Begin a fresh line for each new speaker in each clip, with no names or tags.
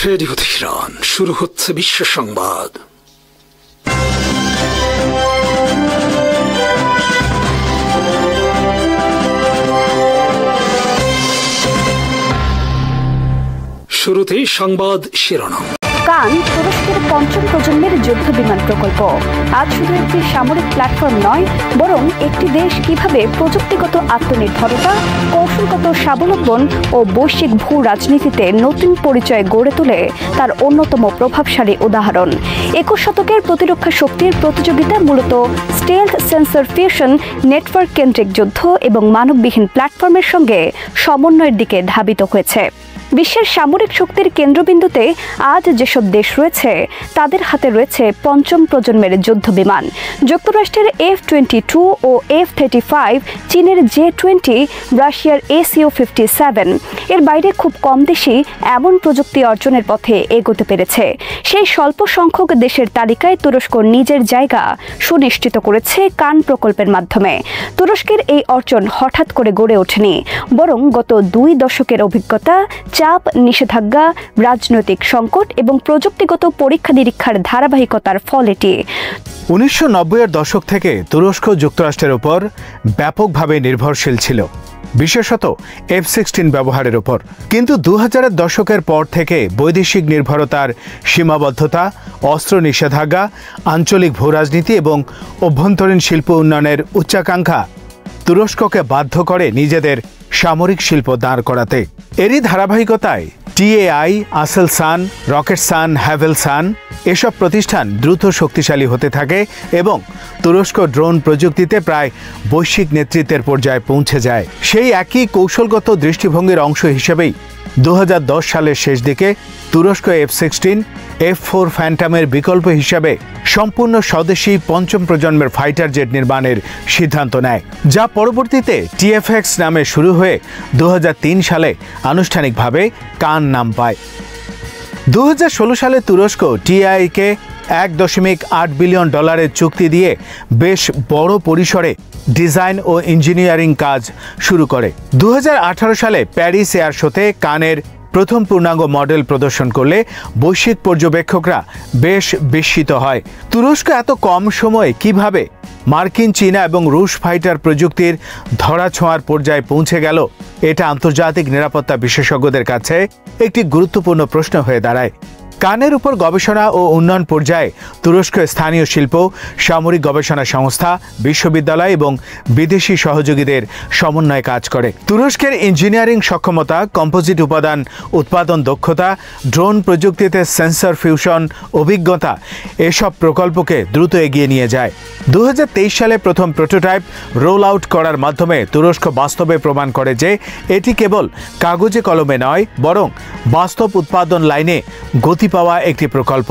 Radio Tehran, শুরু হচ্ছে বিশ্ব সংবাদ। শুরুতেই সংবাদ শিরোনাম।
কান তুরস্কের পঞ্চম প্রজন্মের যুদ্ধ বিমান প্রকল্প আজ শুধু একটি সামরিক প্ল্যাটফর্ম নয়, বরং একটি দেশ কিভাবে প্রযুক্তিগত আত্মনির্ভরতা, কৌশলগত স্বাবলম্বন ও বৈশ্বিক ভূ রাজনীতিতে নতুন পরিচয় গড়ে তোলে তার অন্যতম প্রভাবশালী উদাহরণ। 21 শতকের প্রতিরক্ষা শক্তির প্রতিযোগিতা মূলত স্টেলথ সেন্সর ফিউশন নেটওয়ার্ক কেন্দ্রিক যুদ্ধ এবং মানববিহীন প্ল্যাটফর্মের সঙ্গে সমন্বয়ের দিকে ধাবিত হয়েছে। বিশ্বের সামরিক শক্তির কেন্দ্রবিন্দুতে আজ যেসব দেশ রয়েছে তাদের হাতে রয়েছে পঞ্চম প্রজন্মের যুদ্ধ বিমান। যুক্তরাষ্ট্রের F-22 ও F-35, চীনের J-20, রাশিয়ার ACU-57। এর বাইরে খুব কম দেশই এমন প্রযুক্তি অর্জনের পথে এগোতে পেরেছে। সেই স্বল্প সংখ্যক দেশের তালিকায় তুরস্ক নিজের জায়গা সুনিশ্চিত করেছে কান প্রকল্পের মাধ্যমে। তুরস্কের এই অর্জন হঠাৎ করে গড়ে ওঠেনি, বরং গত 2 দশকের অভিজ্ঞতা, চাপ, নিষেধাজ্ঞা, রাজনৈতিক সংকট এবং প্রযুক্তিগত পরীক্ষা নিরীক্ষার ধারাবাহিকতার ফল এটি।
1990-এর দশক থেকে তুরস্ক যুক্তরাষ্ট্রের উপর ব্যাপকভাবে নির্ভরশীল ছিল, বিশেষত F-16 ব্যবহারের উপর। কিন্তু 2000-এর দশকের পর থেকে বৈদেশিক নির্ভরতার সীমাবদ্ধতা, অস্ত্র নিষেধাজ্ঞা, আঞ্চলিক ভূরাজনীতি এবং অভ্যন্তরীণ শিল্প উন্নয়নের উচ্চাকাঙ্ক্ষা তুরস্ককে বাধ্য করে নিজেদের সামরিক শিল্প দাঁড় করাতে। এরই ধারাবাহিকতায় TAI, আসেলসান, রকেটসান, হ্যাভেলসান এসব প্রতিষ্ঠান দ্রুত শক্তিশালী হতে থাকে এবং তুরস্ক ড্রোন প্রযুক্তিতে প্রায় বৈশ্বিক নেতৃত্বের পর্যায়ে পৌঁছে যায়। সেই একই কৌশলগত দৃষ্টিভঙ্গির অংশ হিসেবেই 2010 সালের শেষ দিকে তুরস্ক F-16, F-4 ফ্যান্টামের বিকল্প হিসাবে সম্পূর্ণ স্বদেশী পঞ্চম প্রজন্মের ফাইটার জেট নির্মাণের সিদ্ধান্ত নেয়, যা পরবর্তীতে TFX নামে শুরু হয়ে 2003 সালে আনুষ্ঠানিকভাবে কান নাম পায়। 2016 সালে তুরস্ক TAI-কে $1.8 বিলিয়ন চুক্তি দিয়ে বেশ বড় পরিসরে ডিজাইন ও ইঞ্জিনিয়ারিং কাজ শুরু করে। 2018 সালে প্যারিস এয়ার শোতে কানের প্রথম পূর্ণাঙ্গ মডেল প্রদর্শন করলে বৈশ্বিক পর্যবেক্ষকরা বেশ বিস্মিত হয়। তুরস্ক এত কম সময়ে কিভাবে মার্কিন, চীনা এবং রুশ ফাইটার প্রযুক্তির ধরাছোঁয়ার পর্যায়ে পৌঁছে গেল, এটা আন্তর্জাতিক নিরাপত্তা বিশেষজ্ঞদের কাছে একটি গুরুত্বপূর্ণ প্রশ্ন হয়ে দাঁড়ায়। কানের উপর গবেষণা ও উন্নয়ন পর্যায়ে তুরস্ক স্থানীয় শিল্প, সামরিক গবেষণা সংস্থা, বিশ্ববিদ্যালয় এবং বিদেশি সহযোগীদের সমন্বয়ে কাজ করে। তুরস্কের ইঞ্জিনিয়ারিং সক্ষমতা, কম্পোজিট উপাদান উৎপাদন দক্ষতা, ড্রোন প্রযুক্তিতে সেন্সর ফিউশন অভিজ্ঞতা এসব প্রকল্পকে দ্রুত এগিয়ে নিয়ে যায়। 2023 সালে প্রথম প্রোটোটাইপ রোল আউট করার মাধ্যমে তুরস্ক বাস্তবে প্রমাণ করে যে এটি কেবল কাগজে কলমে নয়, বরং বাস্তব উৎপাদন লাইনে গতি পাওয়া একটি প্রকল্প।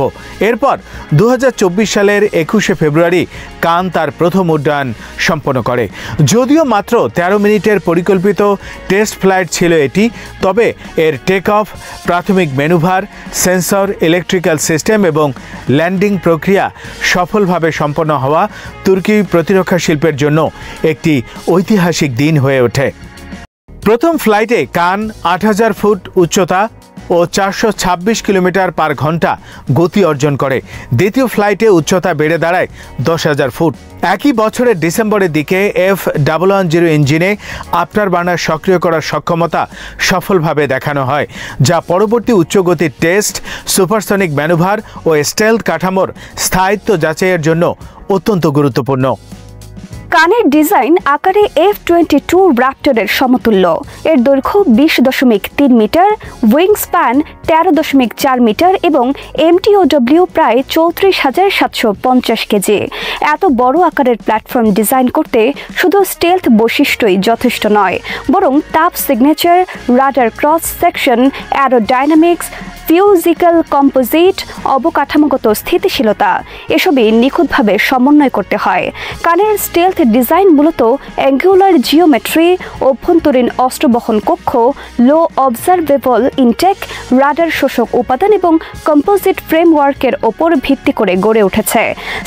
এরপর 2024 সালের 21শে ফেব্রুয়ারি কান তার প্রথম উড্ডয়ন সম্পন্ন করে। যদিও মাত্র 13 মিনিটের পরিকল্পিত টেস্ট ফ্লাইট ছিল এটি, তবে এর টেক অফ, প্রাথমিক ম্যানুভার, সেন্সর, ইলেকট্রিক্যাল সিস্টেম এবং ল্যান্ডিং প্রক্রিয়া সফলভাবে সম্পন্ন হওয়া তুর্কি প্রতিরক্ষা শিল্পের জন্য একটি ঐতিহাসিক দিন হয়ে ওঠে। প্রথম ফ্লাইটে কান 8000 ফুট উচ্চতা ও 426 কিলোমিটার পার ঘন্টা গতি অর্জন করে। দ্বিতীয় ফ্লাইটে উচ্চতা বেড়ে দাঁড়ায় 10,000 ফুট। একই বছরের ডিসেম্বরের দিকে F-110 ইঞ্জিনে আফটার বার্নার সক্রিয় করার সক্ষমতা সফলভাবে দেখানো হয়, যা পরবর্তী উচ্চগতির টেস্ট, সুপারসনিক ম্যানুভার ও স্টেলথ কাঠামোর স্থায়িত্ব যাচাইয়ের জন্য অত্যন্ত গুরুত্বপূর্ণ।
কানের ডিজাইন আকারে F-22 র্যাপটরের সমতুল্য। এর দৈর্ঘ্য 20.3 মিটার, উইং স্প্যান 13.4 মিটার এবং MTOW প্রায় 34,750 কেজি। এত বড় আকারের প্ল্যাটফর্ম ডিজাইন করতে শুধু স্টেলথ বৈশিষ্ট্যই যথেষ্ট নয়, বরং তাপ signature, radar cross section, aerodynamics, physical composite, অবকাঠামোগত স্থিতিশীলতা এসবই নিখুঁতভাবে সমন্বয় করতে হয়। কানের স্টেলথ ডিজাইন মূলত অ্যাঙ্গুলার জিওমেট্রি, অভ্যন্তরীণ অস্ত্রবহন কক্ষ, লো অবজারভেবল ইনটেক, রাডার শোষক উপাদান এবং কম্পোজিট ফ্রেমওয়ার্কের ওপর ভিত্তি করে গড়ে উঠেছে।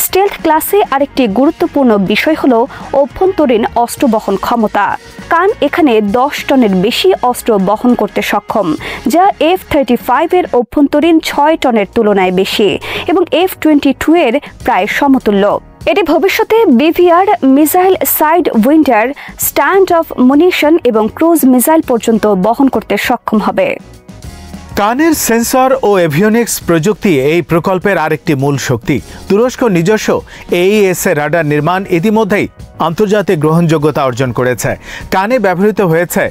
স্টেলথ ক্লাসে আরেকটি গুরুত্বপূর্ণ বিষয় হল অভ্যন্তরীণ অস্ত্র বহন ক্ষমতা। কান এখানে 10 টনের বেশি অস্ত্র বহন করতে সক্ষম, যা F-35 এর অভ্যন্তরীণ 6 টনের তুলনায় বেশি এবং F-22 এর প্রায় সমতুল্য। এটি ভবিষ্যতে BVR missile, Sidewinder, stand off munition এবং ক্রুজ মিসাইল পর্যন্ত বহন করতে সক্ষম হবে।
কানের সেন্সর ও এভিওনিক্স প্রযুক্তি এই প্রকল্পের আরেকটি মূল শক্তি। তুরস্ক নিজস্ব AES রাডার নির্মাণ ইতিমধ্যেই আন্তর্জাতিক গ্রহণযোগ্যতা অর্জন করেছে। কানে ব্যবহৃত হয়েছে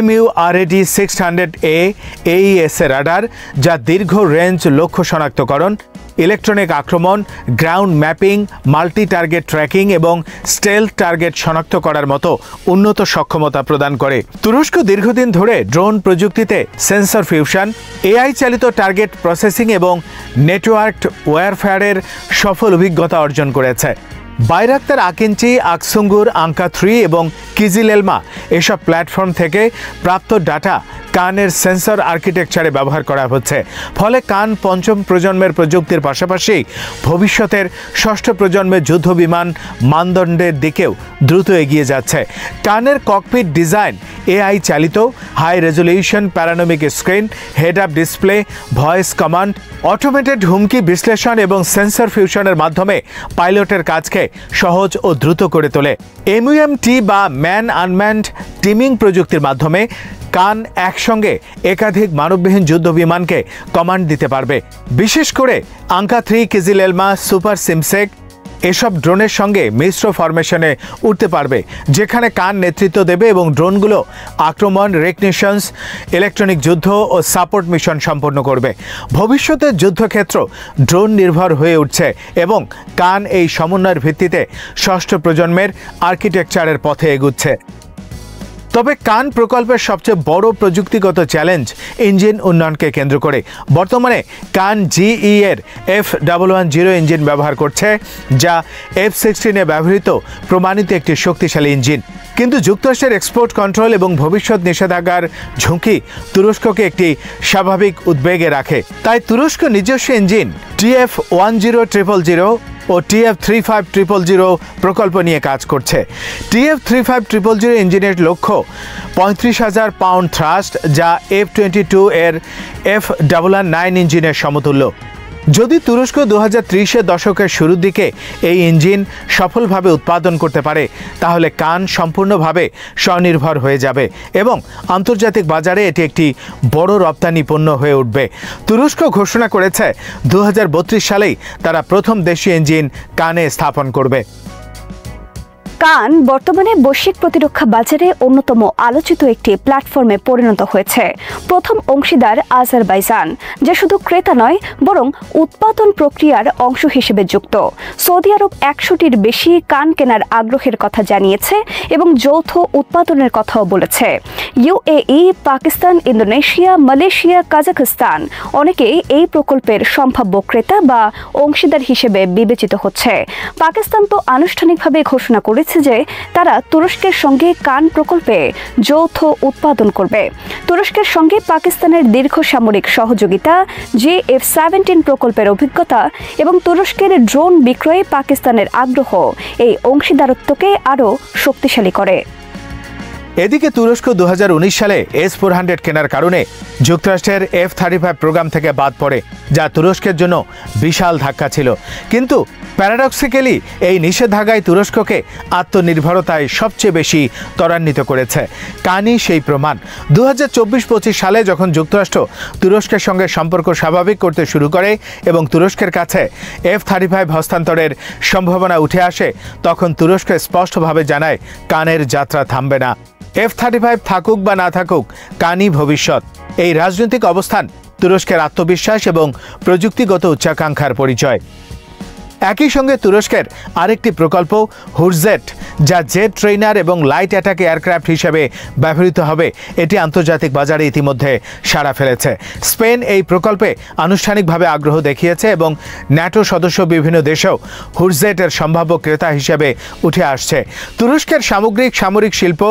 MURAD 600A AES রাডার, যা দীর্ঘ রেঞ্জ লক্ষ্য শনাক্তকরণ, ইলেকট্রনিক আক্রমণ, ground mapping, multi target tracking এবং স্টেলথ টার্গেট শনাক্ত করার মতো উন্নত সক্ষমতা প্রদান করে। তুরস্ক দীর্ঘদিন ধরে ড্রোন প্রযুক্তিতে সেন্সর ফিউশন, AI চালিত টার্গেট প্রসেসিং এবং নেটওয়ার্কড ওয়্যারফেয়ারের সফল অভিজ্ঞতা অর্জন করেছে। বাইরাক্তার আকিঞ্চি, আকসুঙ্গুর, আঙ্কা 3 এবং কিজিলেলমা এসব প্ল্যাটফর্ম থেকে প্রাপ্ত ডাটা কানের সেন্সর আর্কিটেকচারে ব্যবহার করা হচ্ছে। ফলে কান পঞ্চম প্রজন্মের প্রযুক্তির পাশাপাশি ভবিষ্যতের ষষ্ঠ প্রজন্মের যুদ্ধ বিমান মানদণ্ডের দিকেও দ্রুত এগিয়ে যাচ্ছে। কানের ককপিট ডিজাইন AI চালিত, high resolution panoramic screen, head up display, voice command, automated হুমকি বিশ্লেষণ এবং সেন্সর ফিউশনের মাধ্যমে পাইলটের কাজকে সহজ ও দ্রুত করে তোলে। MUMT বা ম্যান আনম্যান্ড টিমিং প্রযুক্তির মাধ্যমে কান একসঙ্গে একাধিক মানববিহীন যুদ্ধ বিমানকে কমান্ড দিতে পারবে। বিশেষ করে আঙ্কা 3, কিজিলেলমা, সুপার সিমসেক এসব ড্রোনের সঙ্গে মিশ্র ফরমেশনে উঠতে পারবে, যেখানে কান নেতৃত্ব দেবে এবং ড্রোনগুলো আক্রমণ, রেকগনিশনস, ইলেকট্রনিক যুদ্ধ ও সাপোর্ট মিশন সম্পন্ন করবে। ভবিষ্যতের যুদ্ধক্ষেত্র ড্রোন নির্ভর হয়ে উঠছে এবং কান এই সমন্বয়ের ভিত্তিতে ষষ্ঠ প্রজন্মের আর্কিটেকচারের পথে এগুচ্ছে। তবে কান প্রকল্পের সবচেয়ে বড় প্রযুক্তিগত চ্যালেঞ্জ ইঞ্জিন উন্নয়নকে কেন্দ্র করে। বর্তমানে কান GE এর F110 ইঞ্জিন ব্যবহার করছে, যা F-16 ব্যবহৃত প্রমাণিত একটি শক্তিশালী ইঞ্জিন। কিন্তু যুক্তরাষ্ট্রের এক্সপোর্ট কন্ট্রোল এবং ভবিষ্যৎ নিষেধাজ্ঞার ঝুঁকি তুরস্ককে একটি স্বাভাবিক উদ্বেগে রাখে। তাই তুরস্ক নিজস্ব ইঞ্জিন TF10000 ও TF35000 প্রকল্প নিয়ে কাজ করছে। TF35000 ইঞ্জিনের লক্ষ্য 35,000 পাউন্ড থ্রাস্ট, যা F-22 এর F999 ইঞ্জিনের সমতুল্য। যদি তুরস্ক 2030-এর দশকের শুরুর দিকে এই ইঞ্জিন সফলভাবে উৎপাদন করতে পারে, তাহলে কান সম্পূর্ণভাবে স্বনির্ভর হয়ে যাবে এবং আন্তর্জাতিক বাজারে এটি একটি বড় রপ্তানি পণ্য হয়ে উঠবে। তুরস্ক ঘোষণা করেছে 2032 সালেই তারা প্রথম দেশীয় ইঞ্জিন কানে স্থাপন করবে।
কান বর্তমানে বৈশ্বিক প্রতিরক্ষা বাজারে অন্যতম আলোচিত একটি প্ল্যাটফর্মে পরিণত হয়েছে। প্রথম অংশীদার আজারবাইজান, যে শুধু ক্রেতা নয় বরং উৎপাদন প্রক্রিয়ার অংশ হিসেবে যুক্ত। সৌদি আরব 100টির বেশি কান কেনার আগ্রহের কথা জানিয়েছে এবং যৌথ উৎপাদনের কথাও বলেছে। UAE, Pakistan, Indonesia, Malaysia, Kazakhstan অনেকেই এই প্রকল্পের সম্ভাব্য ক্রেতা বা অংশীদার হিসেবে বিবেচিত হচ্ছে। পাকিস্তান তো আনুষ্ঠানিকভাবে ঘোষণা করেছে যে তারা তুরস্কের সঙ্গে কান প্রকল্পে যৌথ উৎপাদন করবে। তুরস্কের সঙ্গে পাকিস্তানের দীর্ঘ সামরিক সহযোগিতা, F-17 প্রকল্পের অভিজ্ঞতা এবং তুরস্কের ড্রোন বিক্রয়ে পাকিস্তানের আগ্রহ এই অংশীদারত্বকে আরও শক্তিশালী করে।
এদিকে তুরস্ক 2019 সালে S-400 কেনার কারণে যুক্তরাষ্ট্রের F-35 প্রোগ্রাম থেকে বাদ পড়ে, যা তুরস্কের জন্য বিশাল ধাক্কা ছিল। কিন্তু প্যারাডক্সিক্যালি এই নিষেধাজ্ঞায় তুরস্ককে আত্মনির্ভরতায় সবচেয়ে বেশি ত্বরান্বিত করেছে। কানই সেই প্রমাণ। 2024-25 সালে যখন যুক্তরাষ্ট্র তুরস্কের সঙ্গে সম্পর্ক স্বাভাবিক করতে শুরু করে এবং তুরস্কের কাছে F-35 হস্তান্তরের সম্ভাবনা উঠে আসে, তখন তুরস্ক স্পষ্টভাবে জানায় কানের যাত্রা থামবে না। F-35 থাকুক বা না থাকুক, কানই ভবিষ্যৎ। এই রাজনৈতিক অবস্থান তুরস্কের আত্মবিশ্বাস এবং প্রযুক্তিগত উচ্চাকাঙ্ক্ষার পরিচয়। একই সঙ্গে তুরস্কের আরেকটি প্রকল্প হুরজেট, যা জেট ট্রেইনার এবং লাইট অ্যাটাক এয়ারক্রাফট হিসেবে ব্যবহৃত হবে, এটি আন্তর্জাতিক বাজারে ইতিমধ্যে সাড়া ফেলেছে। স্পেন এই প্রকল্পে আনুষ্ঠানিকভাবে আগ্রহ দেখিয়েছে এবং ন্যাটো সদস্য বিভিন্ন দেশেও হুরজেটের সম্ভাব্য ক্রেতা হিসেবে উঠে আসছে। তুরস্কের সামগ্রিক সামরিক শিল্প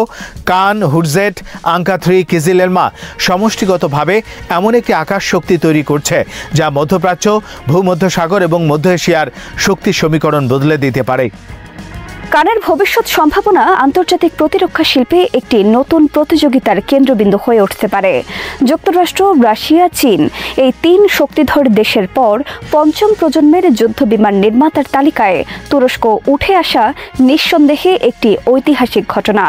কান, হুরজেট, আঙ্কা 3, কিজিলেলমা সমষ্টিগতভাবে এমন একটি আকাশ শক্তি তৈরি করছে, যা মধ্যপ্রাচ্য, ভূমধ্যসাগর এবং মধ্য এশিয়ার শক্তি সমীকরণ বদলে দিতে পারে।
কানের ভবিষ্যৎ সম্ভাবনা আন্তর্জাতিক প্রতিরক্ষা শিল্পে একটি নতুন প্রতিযোগিতার কেন্দ্রবিন্দু হয়ে উঠতে পারে। যুক্তরাষ্ট্র, রাশিয়া, চীন এই 3 শক্তিধর দেশের পর পঞ্চম প্রজন্মের যুদ্ধবিমান নির্মাতার তালিকায় তুরস্ক উঠে আসা নিঃসন্দেহে একটি ঐতিহাসিক ঘটনা।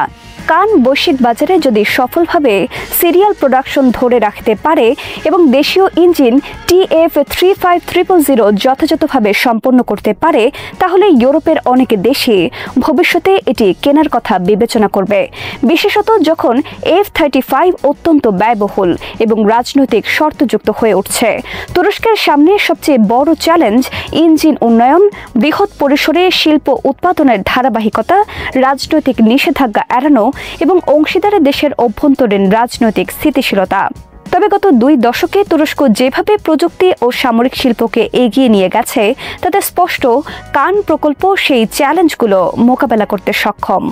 কান বৈশ্বিক বাজারে যদি সফলভাবে সিরিয়াল প্রোডাকশন ধরে রাখতে পারে এবং দেশীয় ইঞ্জিন TF-3500 যথাযথভাবে সম্পন্ন করতে পারে, তাহলে ইউরোপের অনেক দেশই ভবিষ্যতে এটি কেনার কথা বিবেচনা করবে, বিশেষত যখন F-35 অত্যন্ত ব্যয়বহুল এবং রাজনৈতিক শর্তযুক্ত হয়ে উঠছে। তুরস্কের সামনে সবচেয়ে বড় চ্যালেঞ্জ ইঞ্জিন উন্নয়ন, বৃহৎ পরিসরে শিল্প উৎপাদনের ধারাবাহিকতা, রাজনৈতিক নিষেধাজ্ঞা এড়ানো এবং অংশীদার দেশের অভ্যন্তরীণ রাজনৈতিক স্থিতিশীলতা। তবে গত 2 দশকে তুরস্ক যেভাবে প্রযুক্তি ও সামরিক শিল্পকে এগিয়ে নিয়ে গেছে, তাতে স্পষ্ট কান প্রকল্প সেই চ্যালেঞ্জগুলো মোকাবেলা করতে সক্ষম।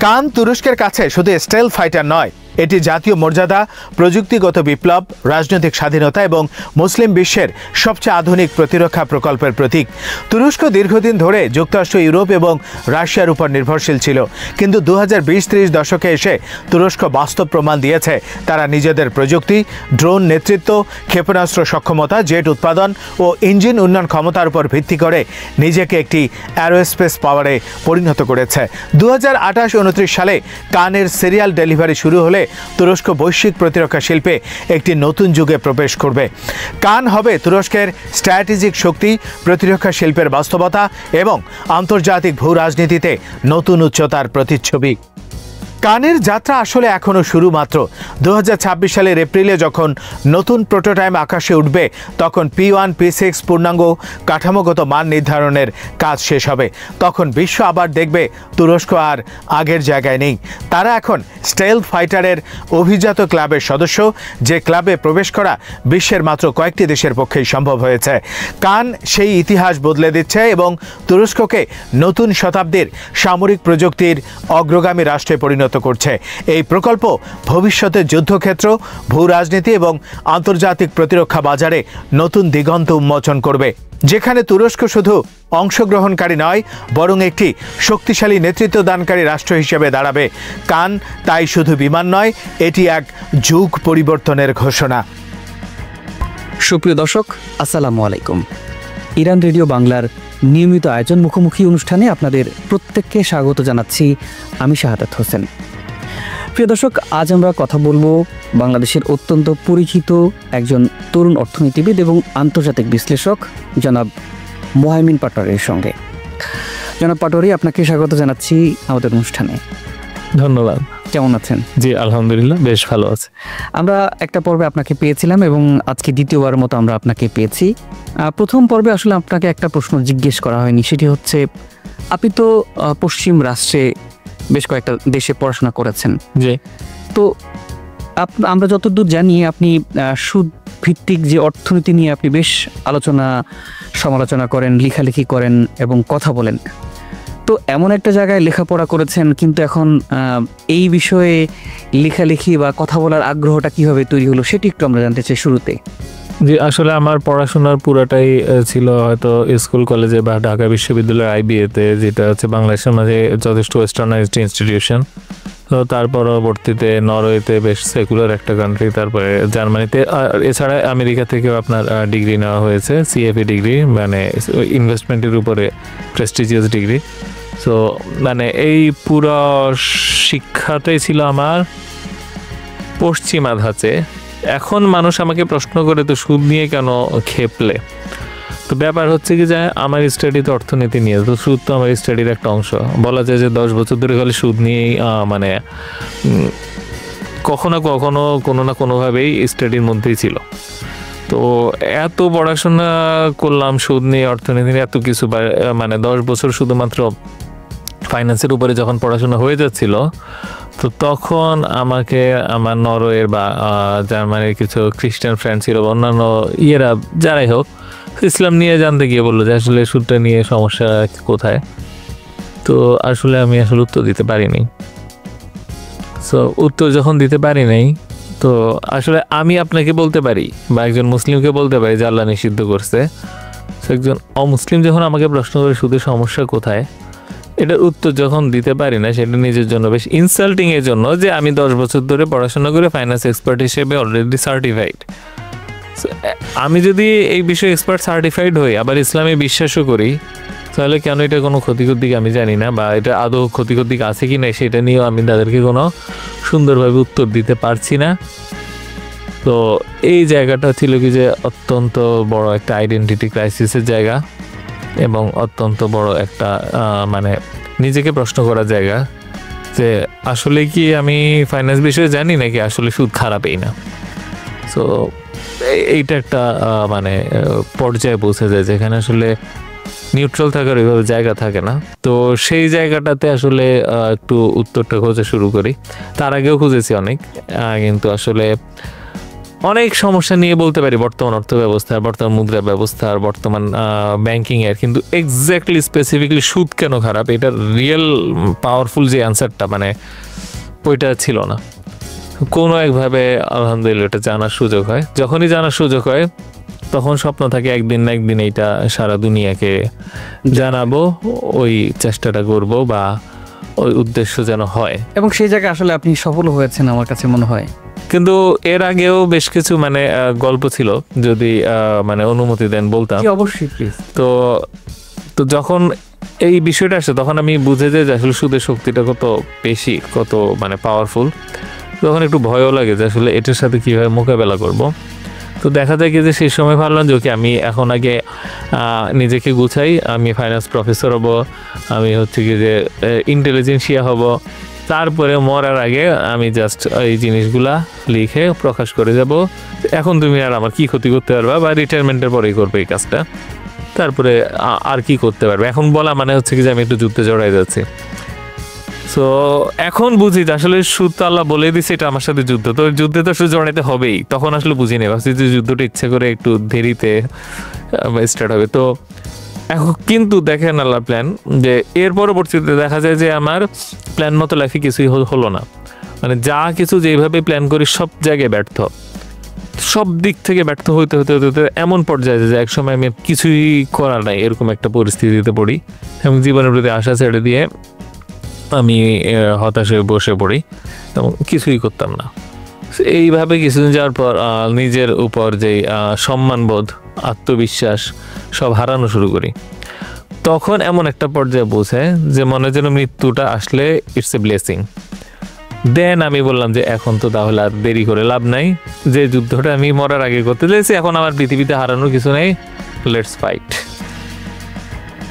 কান তুরস্কের কাছে শুধু স্টেলথ ফাইটার নয়, এটি জাতীয় মর্যাদা, প্রযুক্তিগত বিপ্লব, রাজনৈতিক স্বাধীনতা এবং মুসলিম বিশ্বের সবচেয়ে আধুনিক প্রতিরক্ষা প্রকল্পের প্রতীক। তুরস্ক দীর্ঘদিন ধরে যুক্তরাষ্ট্র, ইউরোপ এবং রাশিয়ার উপর নির্ভরশীল ছিল, কিন্তু 2020-30 দশকে এসে তুরস্ক বাস্তব প্রমাণ দিয়েছে তারা নিজেদের প্রযুক্তি, ড্রোন নেতৃত্ব, ক্ষেপণাস্ত্র সক্ষমতা, জেট উৎপাদন ও ইঞ্জিন উন্নয়ন ক্ষমতার উপর ভিত্তি করে নিজেকে একটি অ্যারোস্পেস পাওয়ারে পরিণত করেছে। 2028-29 সালে কানের সিরিয়াল ডেলিভারি শুরু হলে তুরস্ক বৈশ্বিক প্রতিরক্ষা শিল্পে একটি নতুন যুগে প্রবেশ করবে। কান হবে তুরস্কের স্ট্র্যাটেজিক শক্তি, প্রতিরক্ষা শিল্পের বাস্তবতা এবং আন্তর্জাতিক ভূ রাজনীতিতে নতুন উচ্চতার প্রতিচ্ছবি। কানের যাত্রা আসলে এখনো শুরু মাত্র। 2026 সালের এপ্রিলে যখন নতুন প্রোটোটাইপ আকাশে উঠবে, তখন P1, P6 পূর্ণাঙ্গ কাঠামোগত মান নির্ধারণের কাজ শেষ হবে। তখন বিশ্ব আবার দেখবে তুরস্ক আর আগের জায়গায় নেই। তারা এখন স্টেলথ ফাইটারের অভিজাত ক্লাবের সদস্য, যে ক্লাবে প্রবেশ করা বিশ্বের মাত্র কয়েকটি দেশের পক্ষেই সম্ভব হয়েছে। কান সেই ইতিহাস বদলে দিচ্ছে এবং তুরস্ককে নতুন শতাব্দীর সামরিক প্রযুক্তির অগ্রগামী রাষ্ট্রে পরিণত করছে। এই প্রকল্প ভবিষ্যতে যুদ্ধক্ষেত্র, ভূ রাজনীতি এবং আন্তর্জাতিক প্রতিরক্ষা বাজারে নতুন দিগন্ত উন্মোচন করবে, যেখানে তুরস্ক শুধু অংশগ্রহণকারী নয়, বরং একটি শক্তিশালী নেতৃত্বদানকারী রাষ্ট্র হিসেবে দাঁড়াবে। কান তাই শুধু বিমান নয়, এটি এক যুগ পরিবর্তনের ঘোষণা।
সুপ্রিয় দর্শক, আসসালামু আলাইকুম। ইরান রেডিও বাংলার নিয়মিত আয়োজন মুখোমুখি অনুষ্ঠানে আপনাদের প্রত্যেককে স্বাগত জানাচ্ছি। আমি শাহাদাত হোসেন। প্রিয় দর্শক, আজ আমরা কথা বলবো বাংলাদেশের অত্যন্ত পরিচিত একজন তরুণ অর্থনীতিবিদ এবং আন্তর্জাতিক বিশ্লেষক জনাব মোহাইমিন পাটোয়ারির সঙ্গে। জনাব পাটোয়ারি, আপনাকে স্বাগত জানাচ্ছি আমাদের অনুষ্ঠানে।
ধন্যবাদ।
কেমন আছেন?
জি, আলহামদুলিল্লাহ, বেশ ভালো আছে।
আমরা একটা পর্বে আপনাকে পেয়েছিলাম এবং আজকে দ্বিতীয়বার মতো আমরা আপনাকে পেয়েছি। প্রথম পর্বে আসলে আপনাকে একটা প্রশ্ন জিজ্ঞেস করা হয়নি, সেটি হচ্ছে আপনি তো পশ্চিম রাষ্ট্রে বেশ কয়েকটা দেশে পড়াশোনা করেছেন।
জি।
তো আমরা যতদূর জানি আপনি সুদ ভিত্তিক যে অর্থনীতি নিয়ে আপনি বেশ সমালোচনা করেন, লেখালেখি করেন এবং কথা বলেন। তো এমন একটা জায়গায় লেখাপড়া করেছেন, কিন্তু এখন এই বিষয়ে লেখালেখি বা কথা বলার আগ্রহটা কিভাবে তৈরি হলো সেটি একটু আমরা জানতে চাই শুরুতে।
জি, আসলে আমার পড়াশোনার পুরাটাই ছিল হয়তো স্কুল কলেজে বা ঢাকা বিশ্ববিদ্যালয়ের IBA-তে, যেটা হচ্ছে বাংলাদেশের মাঝে যথেষ্ট ওয়েস্টার্নাইজড ইনস্টিটিউশন। তো তার পরবর্তীতে নরওয়েতে, বেশ সেকুলার একটা কান্ট্রি, তারপরে জার্মানিতে, আর এছাড়া আমেরিকা থেকেও আপনার ডিগ্রি নেওয়া হয়েছে, CFA ডিগ্রি, মানে ইনভেস্টমেন্টের উপরে প্রেস্টিজিয়াস ডিগ্রি। সো মানে এই পুরো শিক্ষাটাই ছিল আমার পশ্চিমা ধাঁচে। এখন মানুষ আমাকে প্রশ্ন করে, তো সুদ নিয়ে কেন খেপলে? তো ব্যাপার হচ্ছে কি যে আমার স্টাডি তো অর্থনীতি নিয়ে, তো সুদ তো আমার স্টাডির একটা অংশ। বলা যায় যে 10 বছর ধরে খালি সুদ নিয়েই মানে কখনো কোনো না কোনোভাবেই স্টাডির মধ্যেই ছিল। তো এত পড়াশোনা করলাম সুদ নিয়ে, অর্থনীতি নিয়ে, এত কিছু, মানে 10 বছর শুধুমাত্র ফাইন্যান্সের উপরে যখন পড়াশোনা হয়ে যাচ্ছিল, তো তখন আমাকে আমার নরওয়ের বা জার্মানির কিছু খ্রিস্টান ফ্রেন্ড ছিল, অন্যান্য ইয়েরা যারাই হোক, ইসলাম নিয়ে জানতে গিয়ে বললো যে আসলে সুদটা নিয়ে সমস্যা কোথায়। তো আসলে আমি আসলে উত্তর দিতে পারিনি। সো উত্তর যখন দিতে পারি নাই, তো আসলে আমি আপনাকে বলতে পারি বা একজন মুসলিমকে বলতে পারি যে আল্লাহ নিষিদ্ধ করছে। সো একজন অমুসলিম যখন আমাকে প্রশ্ন করে সুদের সমস্যা কোথায়, এটার উত্তর যখন দিতে পারি না, সেটা নিজের জন্য বেশ ইনসাল্টিং এর জন্য যে আমি 10 বছর ধরে পড়াশোনা করে ফাইন্যান্স এক্সপার্ট হিসেবে অলরেডি সার্টিফাইড। আমি যদি এই বিষয়ে এক্সপার্ট সার্টিফাইড হই, আবার ইসলামে বিশ্বাসও করি, তাহলে কেন এটা কোনো ক্ষতিকর দিক আমি জানি না, বা এটা আদৌ ক্ষতিকর দিক আছে কি না সেটা নিয়েও আমি তাদেরকে কোনো সুন্দরভাবে উত্তর দিতে পারছি না। তো এই জায়গাটা ছিল কি যে অত্যন্ত বড় একটা আইডেন্টিটি ক্রাইসিসের জায়গা, এবং অত্যন্ত বড় একটা মানে নিজেকে প্রশ্ন করার জায়গা যে আসলে কি আমি ফাইন্যান্স বিষয়ে জানি নাকি আসলে সুদ খারাপই না। সো এইটা একটা মানে পর্যায়ে পৌঁছে যায় যেখানে আসলে নিউট্রাল থাকার ওইভাবে জায়গা থাকে না। তো সেই জায়গাটাতে আসলে একটু উত্তরটা খোঁজা শুরু করি। তার আগেও খুঁজেছি অনেক, কিন্তু আসলে অনেক সমস্যা নিয়ে বলতে পারি বর্তমান অর্থ ব্যবস্থার, বর্তমান মুদ্রা ব্যবস্থার, বর্তমান ব্যাংকিংয়ের, কিন্তু এক্স্যাক্টলি স্পেসিফিকলি সুদ কেন খারাপ এটার রিয়েল পাওয়ারফুল যে অ্যান্সারটা মানে ওইটা ছিল না। কোনো একভাবে আলহামদুলিল্লাহ এটা জানার সুযোগ হয়। যখনই জানার সুযোগ হয় তখন স্বপ্ন থাকে একদিন না একদিন এইটা সারা দুনিয়াকে জানাবো, ওই চেষ্টাটা করব বা ওই উদ্দেশ্য যেন হয়,
এবং সেই জায়গায় আসলে আপনি সফল হয়েছেন আমার কাছে মনে হয়।
কিন্তু এর আগেও বেশ কিছু মানে গল্প ছিল, যদি মানে অনুমতি দেন বলতাম।
অবশ্যই প্লিজ।
তো যখন এই বিষয়টা আসে তখন আমি বুঝে যাই যে আসলে সুদের শক্তিটা কত বেশি, কত মানে পাওয়ারফুল। তখন একটু ভয়ও লাগে যে আসলে এটার সাথে কীভাবে মোকাবেলা করব। তো দেখা যায় কি যে সেই সময় ভাবলাম যে আমি এখন আগে নিজেকে গুছাই, আমি ফাইন্যান্স প্রফেসর হব, আমি হচ্ছে কি যে ইন্টেলিজেন্সিয়া হব, তারপরে মরার আগে আমি জাস্ট এই জিনিসগুলা লিখে প্রকাশ করে যাব। এখন তুমি আর আমার কি ক্ষতি করতে পারবা, বা রিটায়ারমেন্টের পরেই করবে এই কাজটা, তারপরে আর কি করতে পারবে। এখন বলা মানে হচ্ছে কি যে আমি একটু যুদ্ধে জড়াই যাচ্ছি। সো এখন বুঝি যে আসলে সুদ তো আল্লাহ বলে দিছে এটা আমার সাথে যুদ্ধ, তো যুদ্ধে তো শুধু জড়াইতে হবেই। তখন আসলে বুঝি নেই, ভাবছি যে যুদ্ধটা ইচ্ছে করে একটু দেরিতে স্টার্ট হবে। তো এখন কিন্তু দেখেন আল্লাহ প্ল্যান, যে এর পরবর্তীতে দেখা যায় যে আমার প্ল্যান মতো লাইফে কিছুই হলো না। মানে যা কিছু যেভাবে প্ল্যান করি সব জায়গায় ব্যর্থ, সব দিক থেকে ব্যর্থ হইতে হতে হতে হতে এমন পর্যায়ে যে একসময় আমি কিছুই করার নাই এরকম একটা পরিস্থিতিতে পড়ি, এবং জীবনের প্রতি আশা ছেড়ে দিয়ে আমি হতাশ হয়ে বসে পড়ি এবং কিছুই করতাম না। এইভাবে কিছুদিন যাওয়ার পর নিজের উপর যেই সম্মানবোধ, আত্মবিশ্বাস সব হারানো শুরু করি। তখন এমন একটা পর্যায়ে পৌঁছায় যে মনে যেন মৃত্যুটা আসলে ইটস এ ব্লেসিং। দেন আমি বললাম যে এখন তো তাহলে আর দেরি করে লাভ নাই, যে যুদ্ধটা আমি মরার আগে করতে চাইছি এখন আমার পৃথিবীতে হারানোর কিছু নেই, লেটস ফাইট।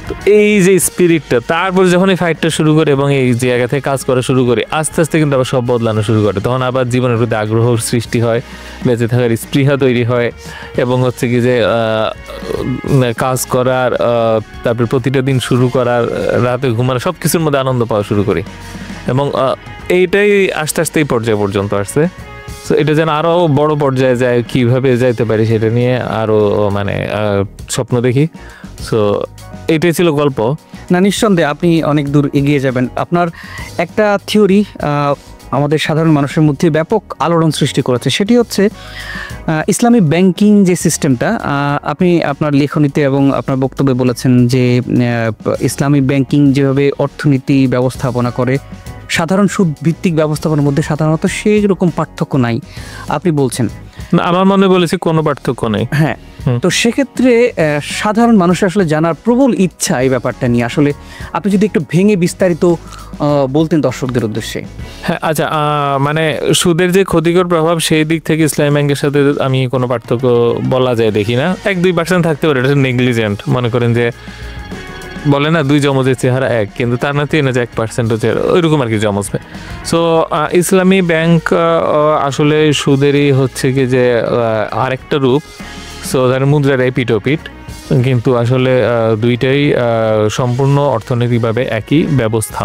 তো এই যে স্পিরিটটা, তারপর যখন এই ফাইটটা শুরু করে এবং এই জায়গা থেকে কাজ করা শুরু করে আস্তে আস্তে কিন্তু আবার সব বদলানো শুরু করে। তখন আবার জীবনের প্রতি আগ্রহ সৃষ্টি হয়, বেঁচে থাকার স্পৃহা তৈরি হয়, এবং হচ্ছে কি যে কাজ করার, তারপর প্রতিটা দিন শুরু করার, রাতে ঘুমানো, সব কিছুর মধ্যে আনন্দ পাওয়া শুরু করি। এবং এইটাই আস্তে আস্তে এই পর্যায়ে পর্যন্ত আসছে। সো এটা যেন আরও বড় পর্যায়ে যায়, কীভাবে যাইতে পারি সেটা নিয়ে আরও মানে স্বপ্ন দেখি। সো এইটাই ছিল গল্প।
না, নিঃসন্দেহে আপনি অনেক দূর এগিয়ে যাবেন। আপনার একটা থিওরি আমাদের সাধারণ মানুষের মধ্যে ব্যাপক আলোড়ন সৃষ্টি করেছে, সেটি হচ্ছে ইসলামী ব্যাংকিং যে সিস্টেমটা। আপনি আপনার লেখনীতে এবং আপনার বক্তব্যে বলেছেন যে ইসলামী ব্যাংকিং যেভাবে অর্থনীতি ব্যবস্থাপনা করে সাধারণ সুদ ভিত্তিক ব্যবস্থাপনার মধ্যে সাধারণত সেই রকম পার্থক্য নাই আপনি বলছেন।
আমার মনে বলেছি কোনো পার্থক্য নেই।
হ্যাঁ, তো সেক্ষেত্রে সাধারণ মানুষের আসলে জানার প্রবল ইচ্ছা এই ব্যাপারটা নিয়ে, আসলে আপনি যদি একটু ভেঙে বিস্তারিত বলতেন দর্শকদের উদ্দেশ্যে।
হ্যাঁ, আচ্ছা, মানে সুদের যে ক্ষতিকর প্রভাব সেই দিক থেকে ইসলামী ব্যাংকের সাথে আমি কোনো পার্থক্য বলা যায় দেখি না। 1-2% থাকতে পারে, এটা নেগলিজেন্ট। মনে করেন যে বলে না দুই জমজের চেহারা এক, কিন্তু তার না 1% চেহারা ওইরকম আর কি জমজ। সো ইসলামী ব্যাংক আসলে সুদেরই হচ্ছে কি যে আরেকটা রূপ। সো তার মুদ্রার পিটোপিট, কিন্তু আসলে দুইটাই সম্পূর্ণ অর্থনৈতিকভাবে একই ব্যবস্থা।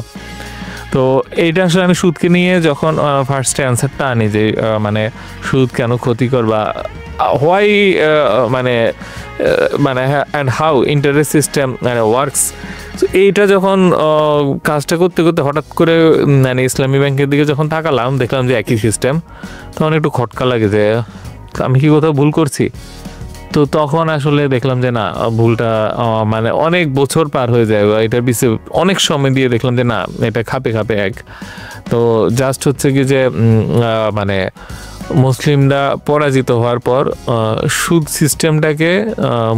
তো এইটা আসলে আমি সুদকে নিয়ে যখন ফার্স্টে অ্যান্সারটা আনি যে মানে সুদ কেন ক্ষতিকর, বা হোয়াই মানে and how interest system works, এইটা যখন কাজটা করতে করতে হঠাৎ করে মানে ইসলামী ব্যাংকের দিকে যখন তাকালাম, দেখলাম যে একই সিস্টেম, তখন একটু খটকা লাগে যে আমি কি কোথাও ভুল করছি। তো তখন আসলে দেখলাম যে না, ভুলটা মানে অনেক বছর পার হয়ে যায়, এটার বিষয়ে অনেক সময় দিয়ে দেখলাম যে না, এটা খাপে খাপে এক। তো জাস্ট হচ্ছে কি যে মানে মুসলিমরা পরাজিত হওয়ার পর সুদ সিস্টেমটাকে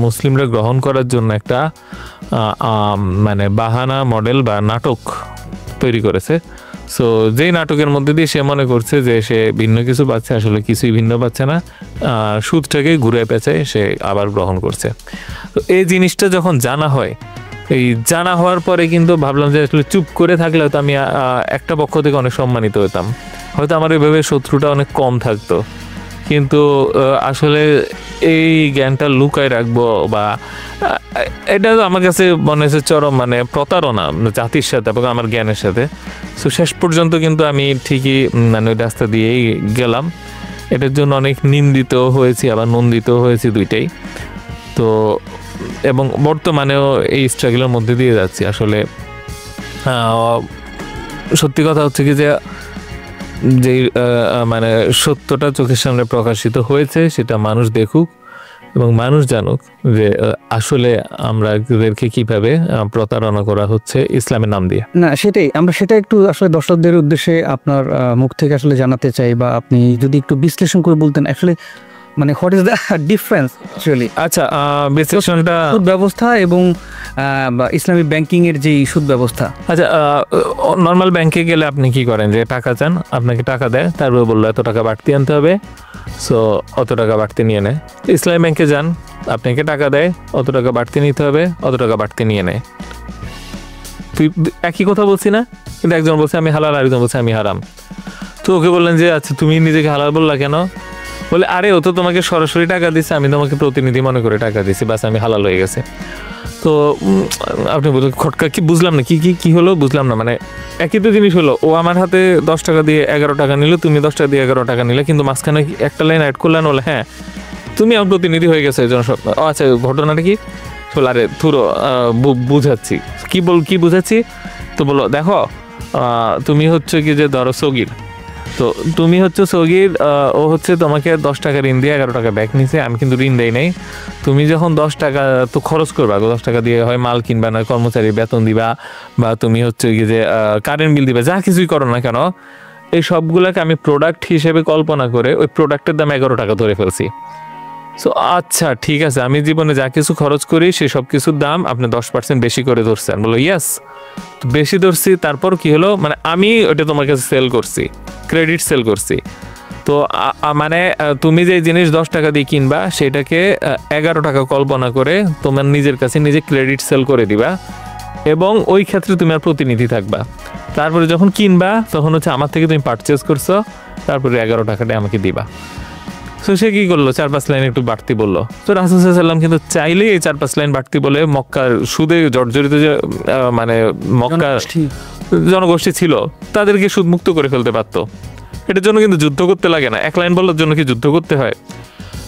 মুসলিমরা গ্রহণ করার জন্য একটা মানে বাহানা মডেল বা নাটক তৈরি করেছে। সো যেই নাটকের মধ্যে দিয়ে সে মনে করছে যে সে ভিন্ন কিছু পাচ্ছে, আসলে কিছুই ভিন্ন পাচ্ছে না, সুদটাকে ঘুরে পেঁচায় সে আবার গ্রহণ করছে। তো এই জিনিসটা যখন জানা হয়, এই জানা হওয়ার পরে কিন্তু ভাবলাম যে আসলে চুপ করে থাকলে হয়তো আমি একটা পক্ষ থেকে অনেক সম্মানিত হতাম, হয়তো আমার এইভাবে শত্রুটা অনেক কম থাকতো। কিন্তু আসলে এই জ্ঞানটা লুকায় রাখবো বা এটা আমার কাছে মনে হয়েছে চরম মানে প্রতারণা জাতির সাথে এবং আমার জ্ঞানের সাথে। সো শেষ পর্যন্ত কিন্তু আমি ঠিকই মানে ওই রাস্তা দিয়েই গেলাম। এটার জন্য অনেক নিন্দিত হয়েছি, আবার নন্দিত হয়েছি, দুইটাই। তো এবং বর্তমানেও এই স্ট্রাগলের মধ্যে দিয়ে যাচ্ছি। আসলে সত্যি কথা হচ্ছে কি যে মানে সত্যটা চোখের সামনে প্রকাশিত হয়েছে, সেটা মানুষ দেখুক এবং মানুষ জানুক যে আসলে আমাদেরকে কিভাবে প্রতারণা করা হচ্ছে ইসলামের নাম দিয়ে।
না সেটাই, আমরা সেটা একটু আসলে দর্শকদের উদ্দেশ্যে আপনার মুখ থেকে আসলে জানাতে চাই, বা আপনি যদি একটু বিশ্লেষণ করে বলতেন আসলে মানে what is the difference actually.
আচ্ছা, বিশ্লেষণটা
সুদ ব্যবস্থা এবং ইসলামী ব্যাংকিং এর যে সুদ ব্যবস্থা।
আচ্ছা, নর্মাল ব্যাংকে গেলে আপনি কি করেন যে টাকা চান, আপনাকে টাকা দেয়, তারপরে বললো এত টাকা বাড়তি আনতে হবে, সো অত টাকা বাড়তি নিয়ে নেয়। ইসলামী ব্যাংকে যান, আপনাকে টাকা দেয়, অত টাকা বাড়তি নিতে হবে, অত টাকা বাড়তি নিয়ে নেয়। তুই একই কথা বলছি না, কিন্তু একজন বলছে আমি হালাল, আরেকজন বলছে আমি হারাম। তো ওকে বললেন যে আচ্ছা তুমি নিজেকে হালাল বললা কেন? বলে আরে ও তো তোমাকে সরাসরি টাকা দিচ্ছে, আমি তোমাকে প্রতিনিধি মনে করে টাকা দিছি, বাস আমি হালাল হয়ে গেছে। তো আপনি বললেন খটকা কি বুঝলাম না, কি হলো বুঝলাম না, মানে একই তো জিনিস হলো, ও আমার হাতে 10 টাকা দিয়ে 11 টাকা নিল, তুমি 10 টাকা দিয়ে 11 টাকা নিলে, কিন্তু মাঝখানে একটা লাইন অ্যাড করলেন, বলে হ্যাঁ তুমি আমার প্রতিনিধি হয়ে গেছো এই জন্য সব। আচ্ছা ঘটনাটা কি? বলে আরে থুরো বুঝাচ্ছি। কি বুঝাচ্ছি? তো বলো দেখো তুমি হচ্ছে কি যে ধরো সগির, তো তুমি হচ্ছে সগির, ও হচ্ছে তোমাকে 10 টাকা ঋণ দিয়ে 11 টাকা ব্যাক নিছে, আমি কিন্তু ঋণ দেই নাই। তুমি যখন 10 টাকা তো খরচ করবা, 10 টাকা দিয়ে হয় মাল কিনবা, না কর্মচারী বেতন দিবা, বা তুমি হচ্ছে কি যে কারেন্ট বিল দিবা, যা কিছুই করো না কেন, এই সবগুলোকে আমি প্রোডাক্ট হিসেবে কল্পনা করে ওই প্রোডাক্টের দাম 11 টাকা ধরে ফেলছি। সো আচ্ছা ঠিক আছে, আমি জীবনে যা কিছু খরচ করি সে সব কিছুর দাম আপনি 10% বেশি করে ধরছেন। বলো ইয়েস, বেশি ধরছি, তারপর কি হলো, মানে আমি ওটা তোমার কাছে সেল করছি, ক্রেডিট সেল করছি। তো মানে তুমি যে জিনিস 10 টাকা দিয়ে কিনবা সেটাকে 11 টাকা কল্পনা করে তোমার নিজের কাছে নিজে ক্রেডিট সেল করে দিবা, এবং ওই ক্ষেত্রে তুমি আর প্রতিনিধি থাকবা। তারপরে যখন কিনবা তখন হচ্ছে আমার থেকে তুমি পারচেস করছো, তারপরে 11 টাকাটা আমাকে দিবা। তো সে কি করলো, 4-5 লাইন একটু বাড়তি বললো। তো রাসূল সাল্লাল্লাহু আলাইহি ওয়াসাল্লাম কিন্তু চাইলেই এই 4-5 লাইন বাড়তি বলে মক্কার সুদে জর্জরিত যে মানে মক্কার জনগোষ্ঠী ছিল তাদেরকে সুদমুক্ত করে ফেলতে পারতো। এটার জন্য কিন্তু যুদ্ধ করতে লাগে না, এক লাইন বলার জন্য কি যুদ্ধ করতে হয়?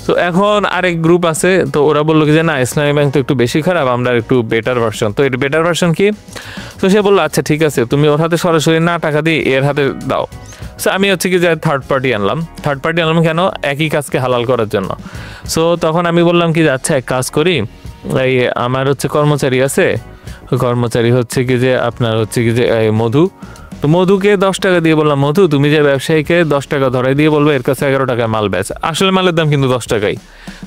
তো এখন আরেক গ্রুপ আছে, তো ওরা বললো কি যে না ইসলামী ব্যাংক তো একটু বেশি খারাপ, আমরা একটু বেটার ভার্সন। তো এটা বেটার ভার্সন কি? তো সে বললো আচ্ছা ঠিক আছে, তুমি ওর হাতে সরাসরি না টাকা দিয়ে এর হাতে দাও। সো আমি হচ্ছে কি যে থার্ড পার্টি আনলাম কেন? একই কাজকে হালাল করার জন্য। সো তখন আমি বললাম কি যে আচ্ছা এক কাজ করি, এই আমার হচ্ছে কর্মচারী আছে, কর্মচারী হচ্ছে কি যে আপনার হচ্ছে কি যে মধু, তো মধুকে 10 টাকা দিয়ে বললাম মধু তুমি যে ব্যবসায়ীকে 10 টাকা ধরাই দিয়ে বলবো এর কাছে 11 টাকায় মাল বেচ, আসলে মালের দাম কিন্তু 10 টাকাই।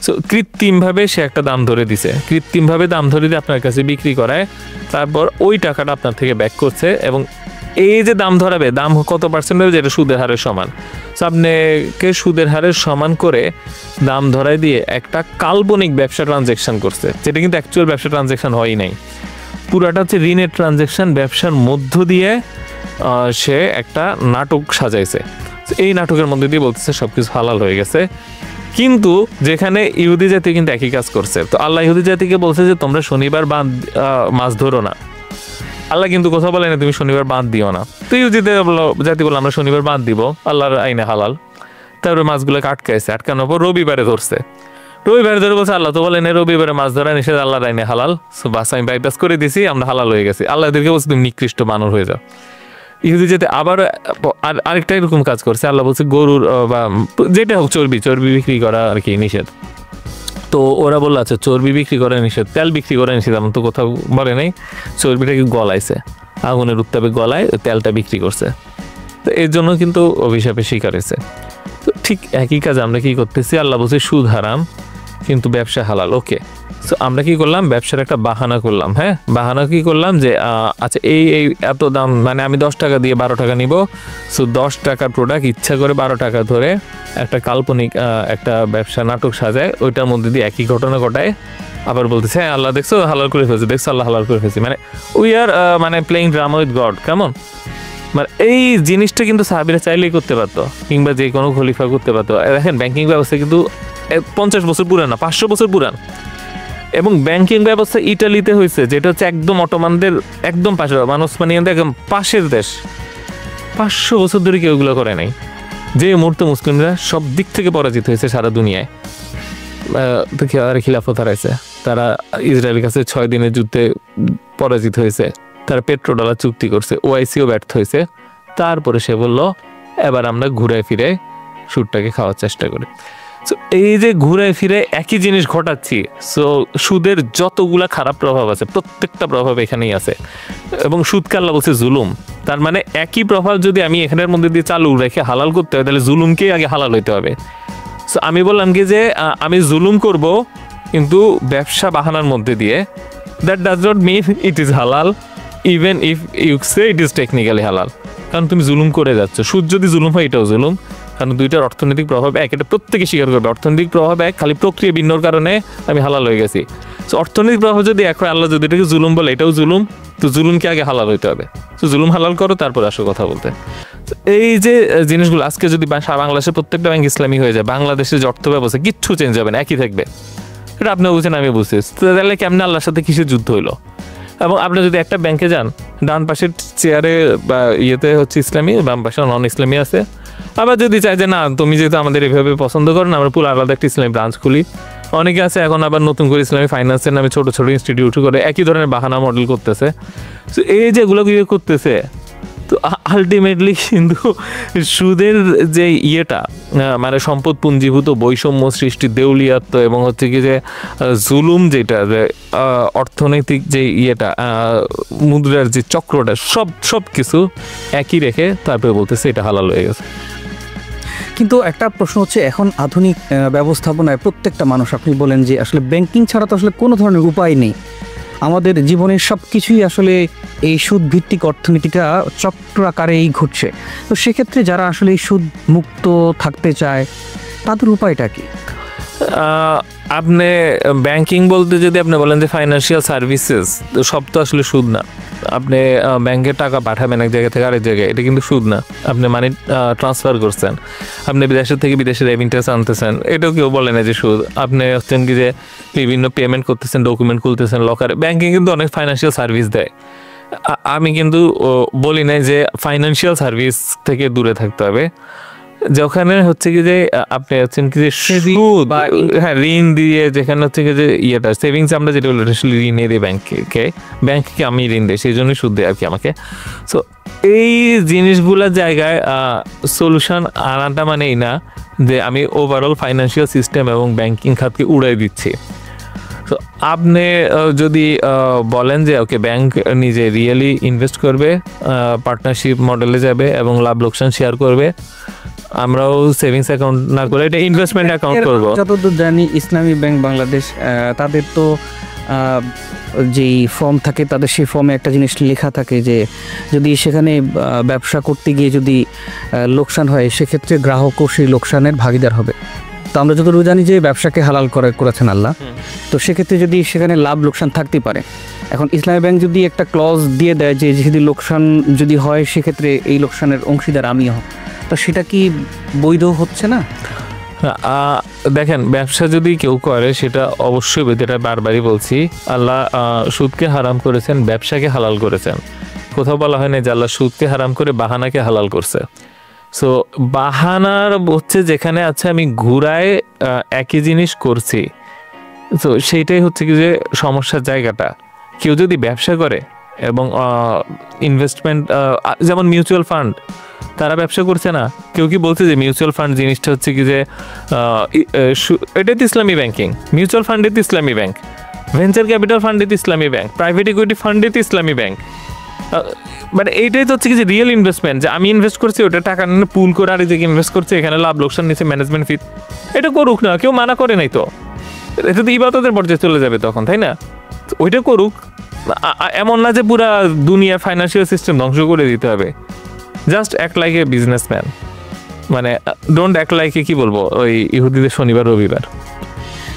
সো কৃত্রিমভাবে সে একটা দাম ধরে দিছে, কৃত্রিমভাবে দাম ধরে দিয়ে আপনার কাছে বিক্রি করায়, তারপর ওই টাকাটা আপনার থেকে ব্যাক করছে। এবং এই যে দাম ধরাবে, দাম কত পার্সেন্ট হবে, যেটা সুদের হারের সমান। সো আপনাকে সুদের হারের সমান করে দাম ধরাই দিয়ে একটা কাল্পনিক ব্যবসা ট্রানজ্যাকশন করছে, যেটা কিন্তু অ্যাকচুয়াল ব্যবসা ট্রানজ্যাকশন হয়ই নাই। পুরাটা হচ্ছে ঋণের ট্রানজ্যাকশন, ব্যবসার মধ্য দিয়ে সে একটা নাটক সাজাইছে। এই নাটকের মধ্যে দিয়ে বলতেছে সবকিছু হালাল হয়ে গেছে, কিন্তু যেখানে ইহুদি জাতি কিন্তু একই কাজ করছে। তো আল্লাহ ইহুদি জাতিকে বলছে যে তোমরা শনিবার মাছ ধরো না, আল্লাহ কিন্তু কথা বলে না তুমি শনিবার বাঁধ দিও না। তো ইহুদি জাতি বললো আমরা শনিবার বাঁধ দিব, আল্লাহর আইনে হালাল। তারপরে মাছগুলোকে আটকানোর পর রবিবারে ধরছে, রবিবারে ধরে বলছে আল্লাহ তো বলেন রবিবারে মাছ ধরা নিষেধ, আল্লাহর আইনে হালাল। সো বাস আমি বাইপাস করে দিছি, আমরা হালাল হয়ে গেছি। আল্লাহ এদেরকে বলছে তুমি নিকৃষ্ট বানর হয়ে যাও। ইহুদি যেতে আবার আরেকটা এরকম কাজ করছে, আল্লাহ বলছে গরুর বা যেটা হোক চর্বি বিক্রি করা আর কি নিষেধ। তো তো ওরা বললো আচ্ছা চর্বি বিক্রি করে নিষেধ, তেল বিক্রি করে নিষেধ, এমন তো কোথাও বলে নেই। চর্বিটাকে গলাইছে, আগুনের উত্তাপে গলায় তেলটা বিক্রি করছে। তো এর জন্য কিন্তু অভিশাপের শিকার হয়েছে। তো ঠিক একই কাজ আমরা কি করতেছি, আল্লাহ বলছে সুদ হারাম কিন্তু ব্যবসা হালাল। ওকে, তো আমরা কি করলাম, ব্যবসার একটা বাহানা করলাম। হ্যাঁ, বাহানা কি করলাম যে আচ্ছা এই এত দাম, মানে আমি 10 টাকা দিয়ে 12 টাকা নিব। সো 10 টাকার প্রোডাক্ট ইচ্ছা করে 12 টাকা ধরে একটা কাল্পনিক একটা ব্যবসা নাটক সাজায়, ওইটার মধ্যে দিয়ে একই ঘটনা ঘটায়, আবার বলতেছে হ্যাঁ আল্লাহ দেখছো হালাল করে ফেলছে, দেখছো আল্লাহ হালাল করে ফেলছে। মানে উই আর মানে প্লেইং ড্রামা উইথ গড। কেমন, মানে এই জিনিসটা কিন্তু সাহাবীরা চাইলেই করতে পারতো, কিংবা যে কোনো খলিফা করতে পারতো। দেখেন ব্যাংকিং ব্যবস্থা কিন্তু 50 বছর পুরান না, 500 বছর পুরান। এবং ব্যাংকিং ব্যবস্থা ইটালিতে হয়েছে, যেটা হচ্ছে একদম অটোমানদের একদম পাশে, ওসমানিয়ানদের একদম পাশের দেশ। 500 বছর ধরে কেউ এগুলো করে নাই। যে মুহূর্তে মুসলিমরা সব দিক থেকে পরাজিত হয়েছে সারা দুনিয়ায়, খিলাফত হারাইছে, তারা ইসরায়েলের কাছে 6 দিনের যুদ্ধে পরাজিত হয়েছে, তারা পেট্রোডলার চুক্তি করছে, ওআইসিও ব্যর্থ হয়েছে। তারপরে সে বলল এবার আমরা ঘুরে ফিরে সুদটাকে খাওয়ার চেষ্টা করি। সো এই যে ঘুরে ফিরে একই জিনিস ঘটাচ্ছি, সো সুদের যতগুলা খারাপ প্রভাব আছে প্রত্যেকটা প্রভাব এখানেই আছে। এবং সুদকে আল্লাহ বলছে জুলুম। তার মানে একই প্রভাব যদি আমি এখানের মধ্যে দিয়ে চালু রেখে হালাল করতে হয়, তাহলে জুলুমকেই আগে হালাল হইতে হবে। সো আমি বললাম কি যে আমি জুলুম করব কিন্তু ব্যবসা বাহানার মধ্যে দিয়ে, that does not mean it is হালাল even if you say it is technically হালাল। কারণ তুমি জুলুম করে যাচ্ছ। সুদ যদি জুলুম হয় এটাও জুলুম, কারণ দুইটার অর্থনৈতিক প্রভাব এক, এটা প্রত্যেকে স্বীকার করবে। অর্থনৈতিক প্রভাব এক, খালি প্রক্রিয়া ভিন্নর কারণে আমি হালাল হয়ে গেছি। সো অর্থনৈতিক প্রভাব যদি এক হয়, আল্লাহ যদি এটাকে জুলুম বলে, এটাও জুলুম। তো জুলুমকে আগে হালাল হইতে হবে। তো জুলুম হালাল করো, তারপর আসো কথা বলতে। এই যে জিনিসগুলো আজকে যদি বাংলাদেশের প্রত্যেকটা ব্যাংক ইসলামী হয়ে যায়, বাংলাদেশের যে অর্থ ব্যবস্থা কিচ্ছু চেঞ্জ হবে না, একই থাকবে। এটা আপনি বুঝছেন, আমি বুঝছি। তাহলে কেমনে আল্লাহর সাথে কিসের যুদ্ধ হইলো? এবং আপনি যদি একটা ব্যাংকে যান, ডান পাশের চেয়ারে বা ইয়েতে হচ্ছে ইসলামী, বাম পাশে নন ইসলামী আছে। আবার যদি চাই যে না তুমি যেহেতু আমাদের এভাবে পছন্দ করেন, আমরা পুরো আলাদা একটা ইসলামী ব্রাঞ্চ খুলি, অনেকে আছে এখন আবার নতুন করে ইসলামী ফাইন্যান্সের নামে ছোট ছোট ইনস্টিটিউট করে একই ধরনের বাহানা মডেল করতেছে। তো এই যেগুলো করতেছে, তো আলটিমেটলি কিন্তু সুদের যে ইয়েটা, মানে সম্পদ পুঞ্জীভূত বৈষম্য সৃষ্টি, দেউলিয়াত্ব এবং হচ্ছে কি যে জুলুম, যেটা যে অর্থনৈতিক যে ইয়েটা, মুদ্রার যে চক্রটা, সব কিছু একই রেখে তারপরে বলতেছে এটা হালাল হয়ে গেছে।
কিন্তু একটা প্রশ্ন হচ্ছে, এখন আধুনিক ব্যবস্থাপনায় প্রত্যেকটা মানুষ, আপনি বলেন যে আসলে ব্যাংকিং ছাড়া তো আসলে কোনো ধরনের উপায় নেই, আমাদের জীবনের সব কিছুই আসলে এই সুদ ভিত্তিক অর্থনীতিটা চক্র আকারেই ঘটছে। তো সেক্ষেত্রে যারা আসলে এই সুদ মুক্ত থাকতে চায়, তাদের উপায়টা কি?
আপনি ব্যাংকিং বলতে যদি আপনি বলেন যে ফাইন্যান্সিয়াল সার্ভিসেস, সব তো আসলে সুদ না। আপনি ব্যাংকে টাকা পাঠাবেন এক জায়গা থেকে আরেক জায়গায়, এটা কিন্তু সুদ না। আপনি মানি ট্রান্সফার করছেন, আপনি বিদেশের থেকে বিদেশে রেমিটেন্স আনতেছেন, এটাও কেউ বলে না যে সুদ। আপনি হচ্ছেন কি যে বিভিন্ন পেমেন্ট করতেছেন, ডকুমেন্ট খুলতেছেন লকারে, ব্যাংকিং কিন্তু অনেক ফাইন্যান্সিয়াল সার্ভিস দেয়। আমি কিন্তু বলি নাই যে ফাইন্যান্সিয়াল সার্ভিস থেকে দূরে থাকতে হবে, যেখানে হচ্ছে কি যে আপনি হচ্ছেন কি যে সুদ, হ্যাঁ ঋণ দিয়ে, যেখানে হচ্ছে কি যে ইয়েটা সেভিংস, আমরা যেটা ঋণে দিই ব্যাংককে আমি ঋণ দিই, সেই জন্যই সুদ দেয় আর কি আমাকে। সো এই জিনিসগুলোর জায়গায় সলিউশন আনাটা মানে এই না যে আমি ওভারঅল ফাইন্যান্সিয়াল সিস্টেম এবং ব্যাংকিং খাতকে উড়াই দিচ্ছি। তো আপনি যদি বলেন যে ওকে ব্যাংক নিজে রিয়েলি ইনভেস্ট করবে, পার্টনারশিপ মডেলে যাবে এবং লাভ লোকসান শেয়ার করবে, আমরাও সেভিংস অ্যাকাউন্ট না করে এটা ইনভেস্টমেন্ট অ্যাকাউন্ট করবো।
যতদূর জানি ইসলামী ব্যাংক বাংলাদেশ, তাদের তো যেই ফর্ম থাকে, তাদের সেই ফর্মে একটা জিনিস লেখা থাকে যে যদি সেখানে ব্যবসা করতে গিয়ে যদি লোকসান হয়, সেক্ষেত্রে গ্রাহকও সেই লোকসানের ভাগিদার হবে। তো আমরা যতটুকু জানি যে ব্যবসাকে হালাল করেছেন আল্লাহ, তো সেক্ষেত্রে যদি সেখানে লাভ লোকসান থাকতে পারে, এখন ইসলামী ব্যাংক যদি একটা ক্লজ দিয়ে দেয় যে যদি লোকসান যদি হয়, সেক্ষেত্রে এই লোকসানের অংশীদার আমিও হব, তো সেটা কি বৈধ হচ্ছে না?
দেখেন, ব্যবসা যদি কেউ করে সেটা অবশ্যই বৈধ, এটা বারবারই বলছি। আল্লাহ সুদকে হারাম করেছেন, ব্যবসাকে হালাল করেছেন। কোথাও বলা হয় না যে আল্লাহ সুদকে হারাম করে বাহানাকে হালাল করছে। সো বাহানার হচ্ছে যেখানে আছে আমি ঘুরায় একই জিনিস করছি, তো সেইটাই হচ্ছে কি যে সমস্যার জায়গাটা। কেউ যদি ব্যবসা করে এবং ইনভেস্টমেন্ট, যেমন মিউচুয়াল ফান্ড, তারা ব্যবসা করছে না? কেউ কি বলছে যে মিউচুয়াল ফান্ড জিনিসটা হচ্ছে কি যে এটাই তো ইসলামী ব্যাংকিং, মিউচুয়াল ফান্ডে তো ইসলামী ব্যাংক, ভেঞ্চার ক্যাপিটাল ফান্ডে তো ইসলামী ব্যাংক, প্রাইভেট ইকুইটি ফান্ডে তো ইসলামী ব্যাংক। মানে এইটাই তো হচ্ছে কি যে রিয়েল ইনভেস্টমেন্ট, যে আমি ইনভেস্ট করছি ওটা টাকা নিয়ে পুল করে আর যে ইনভেস্ট করছে এখানে লাভ লোকসান নিচ্ছে ম্যানেজমেন্ট ফি, এটা করুক না, কেউ মানা করে নাই তো, এটা তো ইবাদতের পর্যায়ে চলে যাবে তখন, তাই না? ওইটা করুক, এমন না যে পুরা দুনিয়ার ফাইন্যান্সিয়াল সিস্টেম ধ্বংস করে দিতে হবে। Just act like a businessman, মানে ডোন্ট অ্যাক্ট লাইক এ কি বলবো ওই ইহুদিদের শনিবার রবিবার।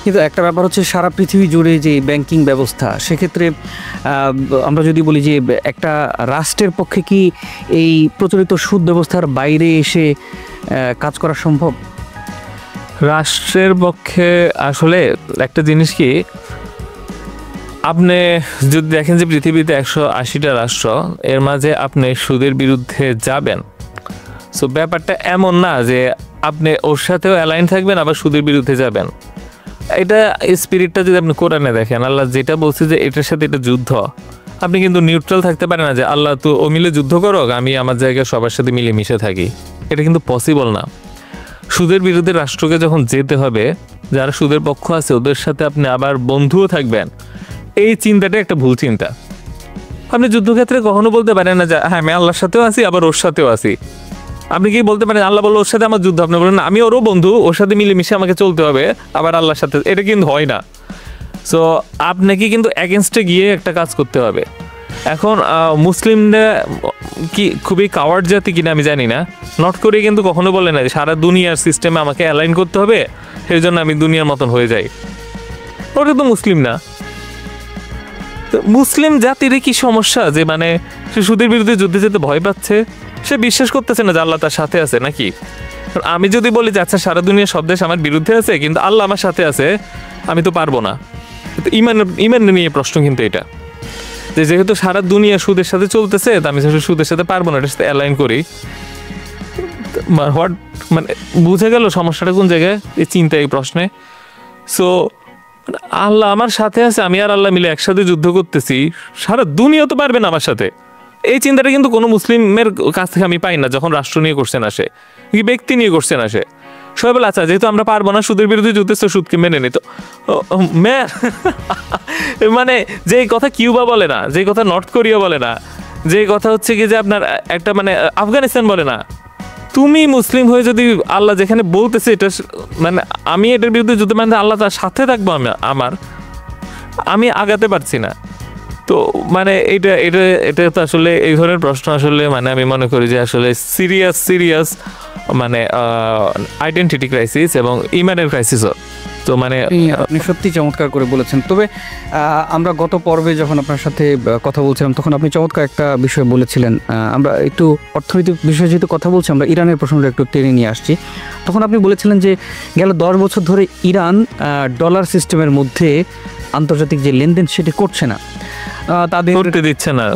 কিন্তু একটা ব্যাপার হচ্ছে সারা পৃথিবী জুড়ে যে ব্যাংকিং ব্যবস্থা, সেক্ষেত্রে আমরা যদি বলি যে একটা রাষ্ট্রের পক্ষে কি এই প্রচলিত সুদ ব্যবস্থার বাইরে এসে কাজ করা সম্ভব?
রাষ্ট্রের পক্ষে আসলে একটা জিনিস কি, আপনি যদি দেখেন যে পৃথিবীতে 180টা রাষ্ট্র, এর মাঝে আপনি সুদের বিরুদ্ধে যাবেন, সো ব্যাপারটা এমন না যে আপনি ওর সাথেও অ্যালাইন থাকবেন আবার সুদের বিরুদ্ধে যাবেন। এটা স্পিরিটটা যদি আপনি কোরআনে দেখেন, আল্লাহ যেটা বলছে যে এটার সাথে এটা যুদ্ধ, আপনি কিন্তু নিউট্রাল থাকতে পারেন না যে আল্লাহ তো ও মিলে যুদ্ধ করুক, আমি আমার জায়গায় সবার সাথে মিলেমিশে থাকি, এটা কিন্তু পসিবল না। সুদের বিরুদ্ধে রাষ্ট্রকে যখন যেতে হবে, যারা সুদের পক্ষ আছে ওদের সাথে আপনি আবার বন্ধুও থাকবেন, এই চিন্তাটা একটা ভুল চিন্তা। আপনি যুদ্ধক্ষেত্রে কখনো বলতে পারেন না যে হ্যাঁ আমি আল্লাহর সাথেও আছি আবার ওর সাথেও আছি। আপনি কি বলতে পারেন আল্লাহ বললো ওর সাথে আমার যুদ্ধ, আপনি বলেন আমি ওরও বন্ধু, ওর সাথে মিলেমিশে আমাকে চলতে হবে আবার আল্লাহর সাথে, এটা কিন্তু হয় না। সো আপনাকে কিন্তু এগেনস্টে গিয়ে একটা কাজ করতে হবে। এখন মুসলিমরা কি খুবই কাওয়ার্ড জাতি কিনা আমি জানি না, নট করে কিন্তু কখনো বলে না যে সারা দুনিয়ার সিস্টেমে আমাকে অ্যালাইন করতে হবে, সেই জন্য আমি দুনিয়ার মতন হয়ে যাই। ওটা তো মুসলিম না। মুসলিম জাতির কি সমস্যা যে মানে সে সুদের বিরুদ্ধে যুদ্ধে যেতে ভয় পাচ্ছে, সে বিশ্বাস করতেছে না যে আল্লাহ তার সাথে আছে নাকি? আমি যদি বলি যে আচ্ছা সারা দুনিয়া সব দেশ আমার বিরুদ্ধে আছে কিন্তু আল্লাহ আমার সাথে আছে, আমি তো পারবো না। ইমান নিয়ে প্রশ্ন কিন্তু এটা, যে যেহেতু সারা দুনিয়া সুদের সাথে চলতেছে, আমি সুদের সাথে পারবো না, এটার সাথে অ্যালাইন করি। হোয়াট মানে বুঝে গেল সমস্যাটা কোন জায়গায়, এই চিন্তা এই প্রশ্নে। সো আল্লাহ আমার সাথে আছে, আমি আর আল্লাহ মিলে একসাথে যুদ্ধ করতেছি, সারা দুনিয়া তো পারবে না আমার সাথে, এই চিন্তাটা কিন্তু কোনো মুসলিমের কাছ থেকে আমি পাই না। যখন রাষ্ট্র নিয়ে কোশ্চেন আসে কি ব্যক্তি নিয়ে কোশ্চেন আসে, সবাই বলে আচ্ছা যেহেতু আমরা পারবো না সুদের বিরুদ্ধে যুদ্ধ, সুদকে মেনে নিত। মানে যে কথা কিউবা বলে না, যে কথা নর্থ কোরিয়া বলে না, যে কথা হচ্ছে কি যে আপনার একটা মানে আফগানিস্তান বলে না, তুমি মুসলিম হয়ে যদি আল্লাহ যেখানে বলতেছে এটা মানে আমি এটার বিরুদ্ধে যুদ্ধ মানে আল্লাহ তার সাথে থাকবো, আমি আগাতে পারছি না। তো মানে এটা তো আসলে এই ধরনের প্রশ্ন আসলে মানে আমি মনে করি যে আসলে সিরিয়াস মানে আইডেন্টিটি ক্রাইসিস এবং ইমানের ক্রাইসিসও। তো মানে
আপনি সত্যি চমৎকার করে বলেছেন। তবে আমরা গত পর্বে যখন আপনার সাথে কথা বলছিলাম তখন আপনি চমৎকার একটা বিষয় বলেছিলেন, আমরা একটু অর্থনৈতিক বিষয়ে যেহেতু কথা বলছি আমরা ইরানের প্রসঙ্গটা একটু টেনে নিয়ে আসছি। তখন আপনি বলেছিলেন যে গেল 10 বছর ধরে ইরান ডলার সিস্টেমের মধ্যে আন্তর্জাতিক যে লেনদেন সেটি করছে না, তাদের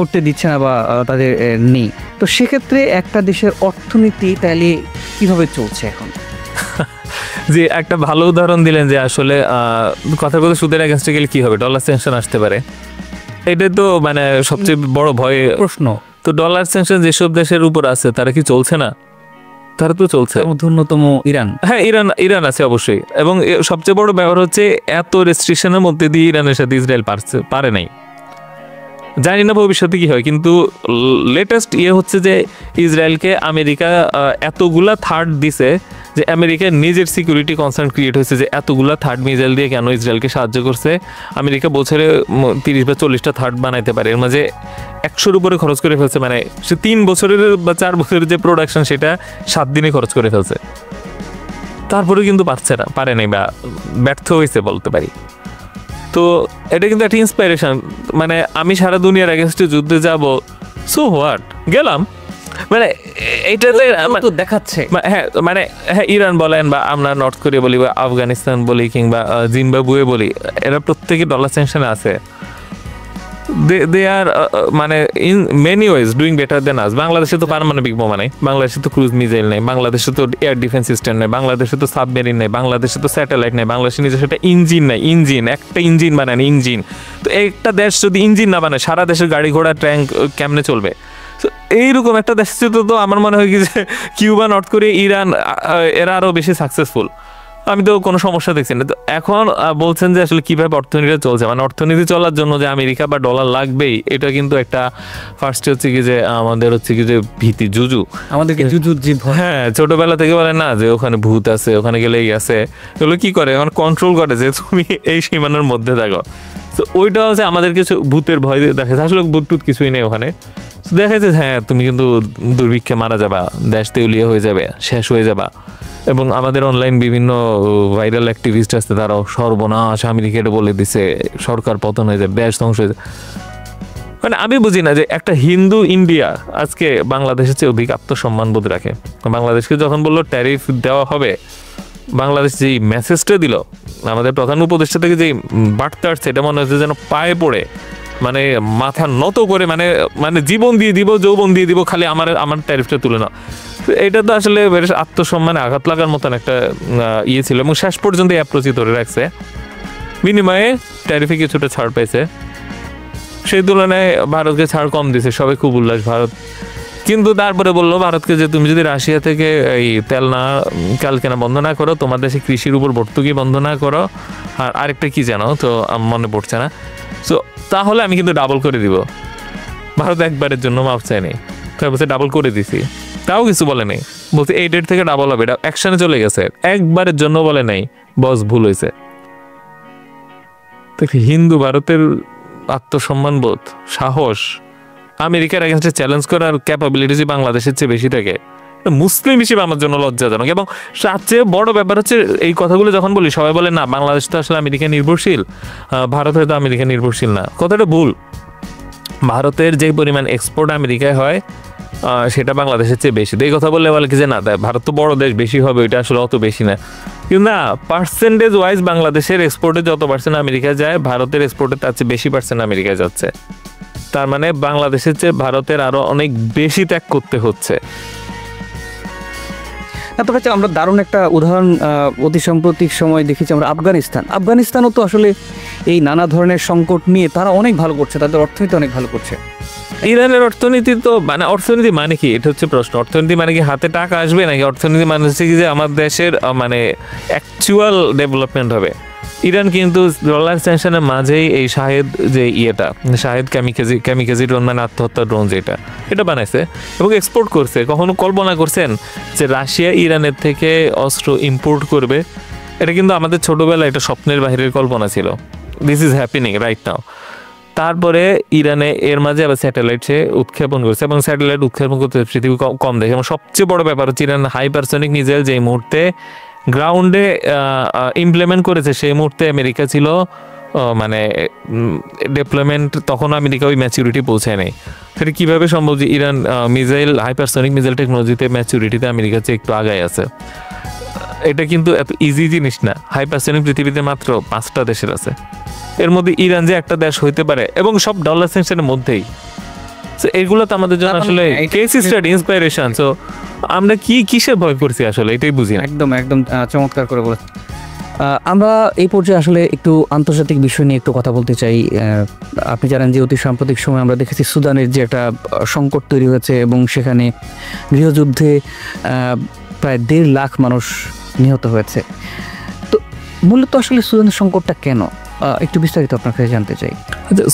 করতে দিচ্ছে না বা তাদের নেই। তো সেক্ষেত্রে একটা দেশের অর্থনীতি তাহলে কিভাবে চলছে এখন?
যে একটা ভালো উদাহরণ দিলেন যে আসলে কথা বলতে সুদের এগেইনস্টে গেলে কি হবে, ডলার স্যাংশন আসতে পারে, এটা তো মানে সবচেয়ে বড় ভয় প্রশ্ন। তো ডলার স্যাংশন যেসব দেশের উপর আছে তারা কি চলছে না? তারা তো চলছে।
অন্যতম ইরান,
হ্যাঁ ইরান আছে অবশ্যই। এবং সবচেয়ে বড় ব্যাপার হচ্ছে এত রেস্ট্রিকশনের মধ্যে দিয়ে ইরানের সাথে ইসরায়েল পারে নাই। জানি না ভবিষ্যতে কি হয়, কিন্তু লেটেস্ট হচ্ছে যে ইসরায়েলকে আমেরিকা এতগুলা থার্ড দিছে যে আমেরিকার নিজের সিকিউরিটি কনসার্ন ক্রিয়েট হয়েছে যে এতগুলা থার্ড মিসাইল দিয়ে কেন ইসরায়েলকে সাহায্য করছে। আমেরিকা বছরে 30 বা 40টা থার্ড বানাইতে পারে, এর মাঝে 100-র উপরে খরচ করে ফেলছে। মানে সে 3 বছরের বা 4 বছরের যে প্রোডাকশন সেটা 7 দিনে খরচ করে ফেলছে, তারপরে কিন্তু পারে নাই বা ব্যর্থ হয়েছে বলতে পারি। তো এটা কিন্তু একটা ইন্সপাইরেশন, মানে আমি সারা দুনিয়ার এগেইনস্টে যুদ্ধে যাব, সো হোয়াট, গেলাম। মানে এইটাতে
দেখাচ্ছে
হ্যাঁ মানে হ্যাঁ ইরান বলেন বা আমরা নর্থ কোরিয়া বলি বা আফগানিস্তান বলি কিংবা জিম্বাবুয়ে বলি, এরা প্রত্যেকে ডলার স্যাংশনে আছে। দে আর মানে in many ways doing better than us. বাংলাদেশে তো পারমাণবিক বোমা নেই, বাংলাদেশে তো ক্রুজ মিসাইল নেই, বাংলাদেশে তো এয়ার ডিফেন্স সিস্টেম নেই, বাংলাদেশে তো সাবমেরিন নেই, বাংলাদেশে তো স্যাটেলাইট নেই, বাংলাদেশে নিজস্ব একটা ইঞ্জিন নেই। একটা ইঞ্জিন বানান ইঞ্জিন। তো একটা দেশ যদি ইঞ্জিন না বানায় সারা দেশের গাড়ি ঘোড়া ট্যাঙ্ক কেমনে চলবে? এইরকম একটা দেশ তো আমার মনে হয় কি যে কিউবা, নর্থ কোরিয়া, ইরান এরা আরো বেশি সাকসেসফুল। আমি তো কোনো সমস্যা দেখছি না। তো এখন বলছেন যে আসলে কিভাবে অর্থনীতিটা চলছে, মানে অর্থনীতি চলার জন্য যে আমেরিকা বা ডলার লাগবেই, এটা কিন্তু একটা ফার্স্টে হচ্ছে কি যে আমাদের হচ্ছে কি যে ভীতি, জুজু,
আমাদেরকে জুজুর যে ভয়,
হ্যাঁ ছোটবেলা থেকে বলে না যে ওখানে ভূত আছে, ওখানে গেলে এই আছে, এগুলো কি করে এখন কন্ট্রোল করে যে তুমি এই সীমানার মধ্যে থাকো। তো ওইটা হচ্ছে আমাদের কিছু ভূতের ভয় দেখাচ্ছে, আসলে ভূত টুত কিছুই নেই ওখানে। দেখা যাচ্ছে হ্যাঁ তুমি কিন্তু দুর্ভিক্ষে মারা যাবা, দেশ দেউলিয়া হয়ে যাবে, শেষ হয়ে যাবা। এবং আমাদের অনলাইন বিভিন্ন ভাইরাল অ্যাক্টিভিস্ট আছে, তারাও সর্বনাশ আমেরিকাটা বলে দিছে, সরকার পতন হয়ে যাবে, দেশ ধ্বংস হয়ে যাবে। মানে আমি বুঝি না যে একটা হিন্দু ইন্ডিয়া আজকে বাংলাদেশের চেয়ে অধিক আত্মসম্মান বোধ রাখে। বাংলাদেশকে যখন বললো ট্যারিফ দেওয়া হবে, বাংলাদেশ যেই মেসেজটা দিল, আমাদের প্রধান উপদেষ্টা থেকে যেই বার্তা আসছে, এটা মনে হচ্ছে যেন পায়ে পড়ে মানে মাথা নত করে মানে মানে জীবন দিয়ে দিব, যৌবন দিয়ে দিব, খালি আমার ট্যারিফটা তুলে না। এটা তো আসলে আত্মসম্মানে আঘাত লাগার মতন একটা ইয়ে ছিল। এবং শেষ পর্যন্ত অ্যাপ্রোচই ধরে রাখছে, বিনিময়ে ট্যারিফে কিছুটা ছাড় পাইছে, সেই তুলনায় ভারতকে ছাড় কম দিছে, সবাই খুব উল্লাস ভারত। কিন্তু তারপরে বললো ভারতকে যে তুমি যদি রাশিয়া থেকে এই তেল কেনা বন্ধ না করো, তোমার দেশে কৃষির উপর ভর্তুকি বন্ধ না করো, আর আরেকটা কি জানো তো মনে পড়ছে না, তো তাহলে আমি কিন্তু ডাবল করে দিব। ভারত একবারের জন্য মাপ চায়নি, তারপর ডাবল করে দিছি, তাও কিছু বলে নেই, বলছে এই ডেট থেকে ডাবল হবে, এটা অ্যাকশনে চলে গেছে, একবারের জন্য বলে নাই বস ভুল হয়েছে। হিন্দু ভারতের আত্মসম্মান বোধ, সাহস, আমেরিকার এগেইনস্টে চ্যালেঞ্জ করার ক্যাপাবিলিটি বাংলাদেশের চেয়ে বেশি থাকে। মুসলিম হিসেবে আমার জন্য লজ্জাজনক। এবং তার চেয়ে বড় ব্যাপার হচ্ছে এই কথাগুলো যখন বলি সবাই বলে না বাংলাদেশ তো আসলে আমেরিকা নির্ভরশীল, ভারত হয়তো আমেরিকা নির্ভরশীল না। কথাটা ভুল। ভারতের যে পরিমাণ এক্সপোর্ট আমেরিকায় হয় সেটা বাংলাদেশের চেয়ে বেশি। এই কথা বললে বলে কি যে না ভারত তো বড় দেশ, বেশি হবে, এটা আসলে অত বেশি না। কিন্তু না, পার্সেন্টেজ ওয়াইজ বাংলাদেশের এক্সপোর্টে যত পার্সেন্ট আমেরিকায় যায়, ভারতের এক্সপোর্টে তার চেয়ে বেশি পার্সেন্ট আমেরিকায় যাচ্ছে। তার মানে বাংলাদেশের চেয়ে ভারতের আরো অনেক বেশি ত্যাগ করতে হচ্ছে।
আপনার কাছে আমরা দারুণ একটা উদাহরণ অতি সাম্প্রতিক সময় দেখেছি আমরা, আফগানিস্তানও তো আসলে এই নানা ধরনের সংকট নিয়ে তারা অনেক ভালো করছে, তাদের অর্থনীতি অনেক ভালো করছে।
ইরানের অর্থনীতি তো মানে অর্থনীতি মানে কি, এটা হচ্ছে প্রশ্ন। অর্থনীতি মানে কি হাতে টাকা আসবে, নাকি অর্থনীতি মানে হচ্ছে কি যে আমার দেশের মানে অ্যাকচুয়াল ডেভেলপমেন্ট হবে। ইরান কিন্তু ডলার স্যাংশনের মাঝেই এই শাহেদ যে ইয়েটা, শাহেদ ক্যামিকাজি ড্রোন মানে আত্মহত্যা ড্রোন যেটা, এটা বানাইছে এবং এক্সপোর্ট করছে। কখনো কল্পনা করছেন যে রাশিয়া ইরানের থেকে অস্ত্র ইম্পোর্ট করবে? এটা কিন্তু আমাদের ছোটবেলায় এটা স্বপ্নের বাহিরের কল্পনা ছিল। This is happening right now. তারপরে ইরানে এর মাঝে আবার স্যাটেলাইট সে উৎক্ষেপণ করছে এবং স্যাটেলাইট উৎক্ষেপণ করতে পৃথিবী কম দেখে। এবং সবচেয়ে বড় ব্যাপার হচ্ছে ইরান হাইপারসনিক মিসাইল যেই মুহূর্তে গ্রাউন্ডে ইমপ্লিমেন্ট করেছে সেই মুহূর্তে আমেরিকা ছিল মানে ডেভেলপমেন্ট, তখন আমেরিকা ওই ম্যাচুরিটি পৌঁছায় নাই। সেটা কীভাবে সম্ভব যে ইরান মিসাইল হাইপারসনিক মিসাইল টেকনোলজিতে ম্যাচুরিটিতে আমেরিকার চেয়ে একটু আগায় আছে? এটা কিন্তু এত ইজি জিনিস না। হাইপারসনিক পৃথিবীতে মাত্র 5টা দেশের আছে, এর মধ্যে ইরান যে একটা দেশ হইতে পারে এবং সব ডলার সেকশনের মধ্যেই। এগুলো তো আমাদের জন্য আসলে কেস স্টাডি, ইন্সপাইরেশন। সো আমরা কিসের ভয় করছি আসলে এটাই বুঝি না।
একদম চমৎকার করে বলেছেন। আমরা এই পর্যায়ে আসলে একটু আন্তর্জাতিক বিষয় নিয়ে একটু কথা বলতে চাই। আপনি জানেন যে অতি সাম্প্রতিক সময় আমরা দেখেছি সুদানের যে একটা সংকট তৈরি হয়েছে এবং সেখানে গৃহযুদ্ধে প্রায় 1.5 লাখ মানুষ নিহত হয়েছে। তো মূলত আসলে সুদানের সংকটটা কেন, একটু বিস্তারিত আপনার কাছে জানতে চাই।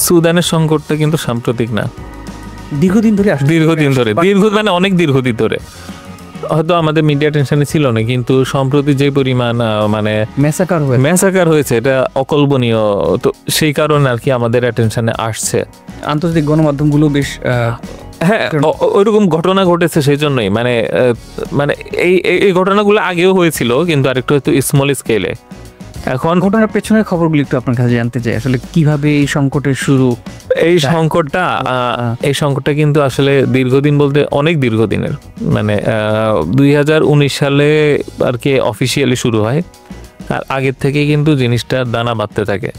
সুদানের সংকটটা কিন্তু সাম্প্রতিক না,
দীর্ঘদিন ধরে
মানে অনেক দীর্ঘদিন ধরে। হয়তো আমাদের মিডিয়া টেনশনে ছিল না, কিন্তু সম্প্রতি যে পরিমাণ মানে ম্যাসাকার হয়েছে এটা অকল্পনীয়। তো সেই কারণে আর কি আমাদের অ্যাটেনশনে আসছে,
আন্তর্জাতিক গণমাধ্যমগুলো বেশ
হ্যাঁ ওইরকম ঘটনা ঘটেছে। সেই জন্যই মানে মানে এই ঘটনাগুলো আগেও হয়েছিল, কিন্তু আরেকটু হয়তো স্মল স্কেলে। এখন
ঘটনার পেছনের খবরগুলো একটু আপনার কাছে জানতে চাই, আসলে কিভাবে এই সংকটের শুরু।
এই সংকটটা কিন্তু আসলে দীর্ঘদিন বলতে অনেক দীর্ঘদিনের, মানে 2019 সালে আর কি অফিসিয়ালি শুরু হয়, আর আগের থেকে কিন্তু জিনিসটা দানা বাঁধতে থাকে।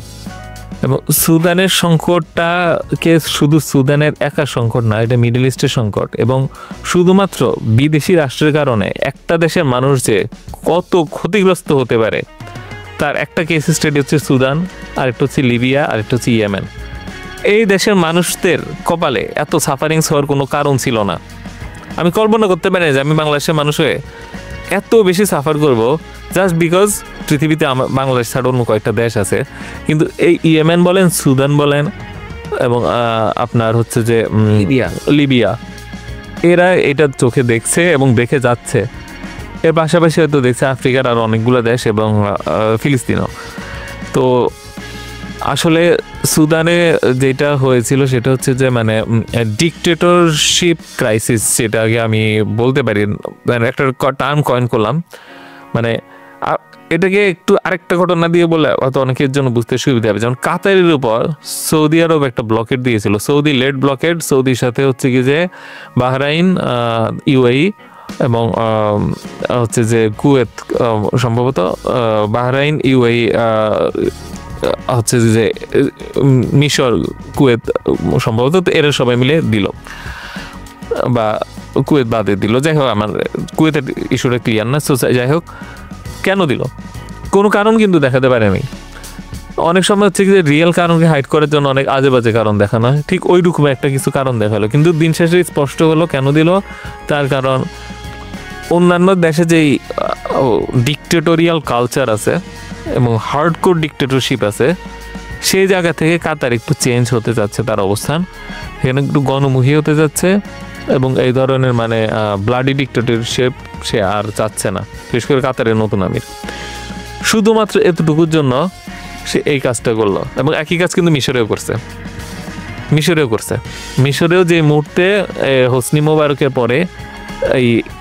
এবং সুদানের সংকটটাকে শুধু সুদানের একা সংকট না, এটা মিডল ইস্টের সংকট। এবং শুধুমাত্র বিদেশি রাষ্ট্রের কারণে একটা দেশের মানুষ যে কত ক্ষতিগ্রস্ত হতে পারে তার একটা কেস স্টাডি হচ্ছে সুদান, আরেকটা হচ্ছে লিবিয়া, আরেকটা হচ্ছে ইয়েমেন। এই দেশের মানুষদের কপালে এত সাফারিংস হওয়ার কোনো কারণ ছিল না। আমি কল্পনা করতে পারি না যে আমি বাংলাদেশের মানুষ হয়ে এত বেশি সাফার করব জাস্ট বিকজ পৃথিবীতে বাংলাদেশ ছাড়া অন্য কয়েকটা দেশ আছে, কিন্তু এই ইয়েমেন বলেন, সুদান বলেন এবং আপনার হচ্ছে যে লিবিয়া, এরা এটা চোখে দেখছে এবং দেখে যাচ্ছে। এর পাশাপাশি হয়তো দেখছে আফ্রিকার আর অনেকগুলো দেশ এবং ফিলিস্তিনও। তো আসলে সুদানে যেটা হয়েছিল সেটা হচ্ছে যে মানে ডিকটেটরশিপ ক্রাইসিস, যেটাকে আমি বলতে পারি, মানে একটা টার্ম কয়েন করলাম। মানে এটাকে একটু আরেকটা ঘটনা দিয়ে বলে হয়তো অনেকের জন্য বুঝতে সুবিধা হবে। যেমন কাতারের উপর সৌদি আরব একটা ব্লকেট দিয়েছিল, সৌদি লেড ব্লকেট। সৌদির সাথে হচ্ছে কি যে বাহরাইন, ইউএই এবং হচ্ছে যে কুয়েত, সম্ভবত বাহরাইন, ইউএই, হচ্ছে যে মিশর, কুয়েত সম্ভবত, এরা সবাই মিলে দিল, বা কুয়েত বাদে দিল। যাই হোক, আমার কুয়েতের ইস্যুটা ক্লিয়ার না। সো যাই হোক, কেন দিল কোনো কারণ কিন্তু দেখাতে পারেনি। অনেক সময় হচ্ছে কি যে রিয়েল কারণকে হাইড করার জন্য অনেক আজে বাজে কারণ দেখানো হয়, ঠিক ওই রকম একটা কিছু কারণ দেখালো। কিন্তু দিন শেষে স্পষ্ট হলো কেন দিল। তার কারণ অন্যান্য দেশে যেই ডিকটেটোরিয়াল কালচার আছে এবং হার্ডকোর ডিকটেটরশিপ আছে, সেই জায়গা থেকে কাতার একটু চেঞ্জ হতে যাচ্ছে তার অবস্থান, এখানে একটু গণমুখী হতে যাচ্ছে এবং এই ধরনের মানে ব্লাডি ডিকটেটরশিপ সে আর চাচ্ছে না, বিশেষ করে কাতারের নতুন আমির। শুধুমাত্র এতটুকুর জন্য সে এই কাজটা করলো। এবং একই কাজ কিন্তু মিশরেও করছে। মিশরেও যে মুহূর্তে হোসনি মোবারকের পরে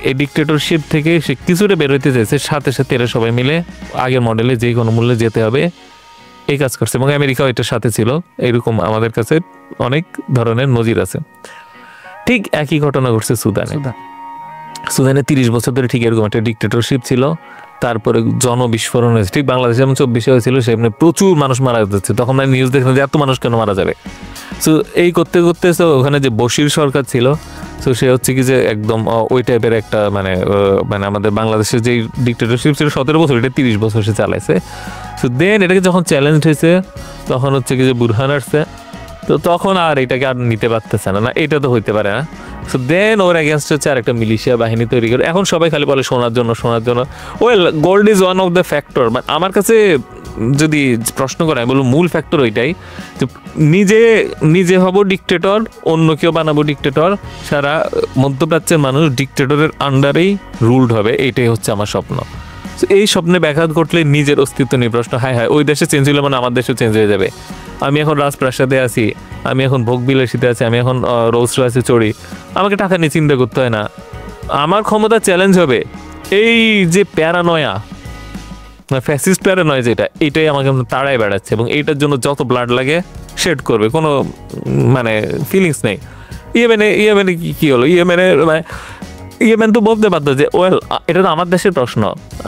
এই ডিকটেটরশিপ থেকে সে কিছুটা বেরোতে চাইছে, সাথে সাথে এরা সবাই মিলে আগের মডেলে যেই কোনো মূল্যে যেতে হবে এই কাজ করছে। এবং আমেরিকাও এটার সাথে ছিল। এরকম আমাদের কাছে অনেক ধরনের নজির আছে। ঠিক একই ঘটনা ঘটছে সুদানে 30 বছর ধরে ঠিক এরকম একটা ডিকটেটরশিপ ছিল। তারপরে জনবিস্ফোরণ হয়েছে, ঠিক বাংলাদেশে যেমন 24 হয়েছিল, সেখানে প্রচুর মানুষ মারা যাচ্ছে। তখন আমি নিউজ দেখলাম যে এত মানুষ কেন মারা যাবে। সো এই করতে করতে ওখানে যে বশির সরকার ছিল, সো সে হচ্ছে কি যে একদম ওই টাইপের একটা মানে আমাদের বাংলাদেশের যে ডিকটেটরশিপ ছিল 17 বছর, এটা 30 বছর সে চালাইছে। সো দেন এটাকে যখন চ্যালেঞ্জ হয়েছে তখন হচ্ছে কি যে বুরহান আসছে, তো তখন আর এটাকে আর নিতে পারতেছে না, এটা তো হইতে পারে না। সো দেন ওর এগেনস্ট হচ্ছে আর একটা মিলিশিয়া বাহিনী তৈরি করে। এখন সবাই খালি বলে শোনার জন্য। Well, gold is one of the factor. But আমার কাছে যদি প্রশ্ন করে আমি বলবো মূল ফ্যাক্টর ওইটাই যে নিজে হব ডিকটেটর, অন্য কেউ বানাবো ডিকটেটর, সারা মধ্যপ্রাচ্যের মানুষ ডিকটেটরের আন্ডারেই রুলড হবে। এইটাই হচ্ছে আমার স্বপ্ন। এই স্বপ্নে ব্যাঘাত ঘটলে নিজের অস্তিত্ব নিয়ে প্রশ্ন, হায় ওই দেশে চেঞ্জ হলে মানে আমার দেশেও চেঞ্জ হয়ে যাবে। আমি এখন রাজপ্রাসাদে আছি, আমি এখন ভোগ বিলাসিতে আছি, আমি এখন রোলস রয়েসে চড়ি, আমাকে টাকা নিয়ে চিন্তা করতে হয় না। আমার ক্ষমতা চ্যালেঞ্জ হবে এই যে প্যারানয়া, ফ্যাসিস্ট প্যারানয়া যেটা, এটাই আমাকে তাড়াই বেড়াচ্ছে এবং এইটার জন্য যত ব্লাড লাগে শেড করবে, কোনো মানে ফিলিংস নেই। ইয়েমেনে কি হলো? ইয়েমেন তো বলতে বাধ্য যে ওয়েল, এটা তো আমার দেশের প্রশ্ন,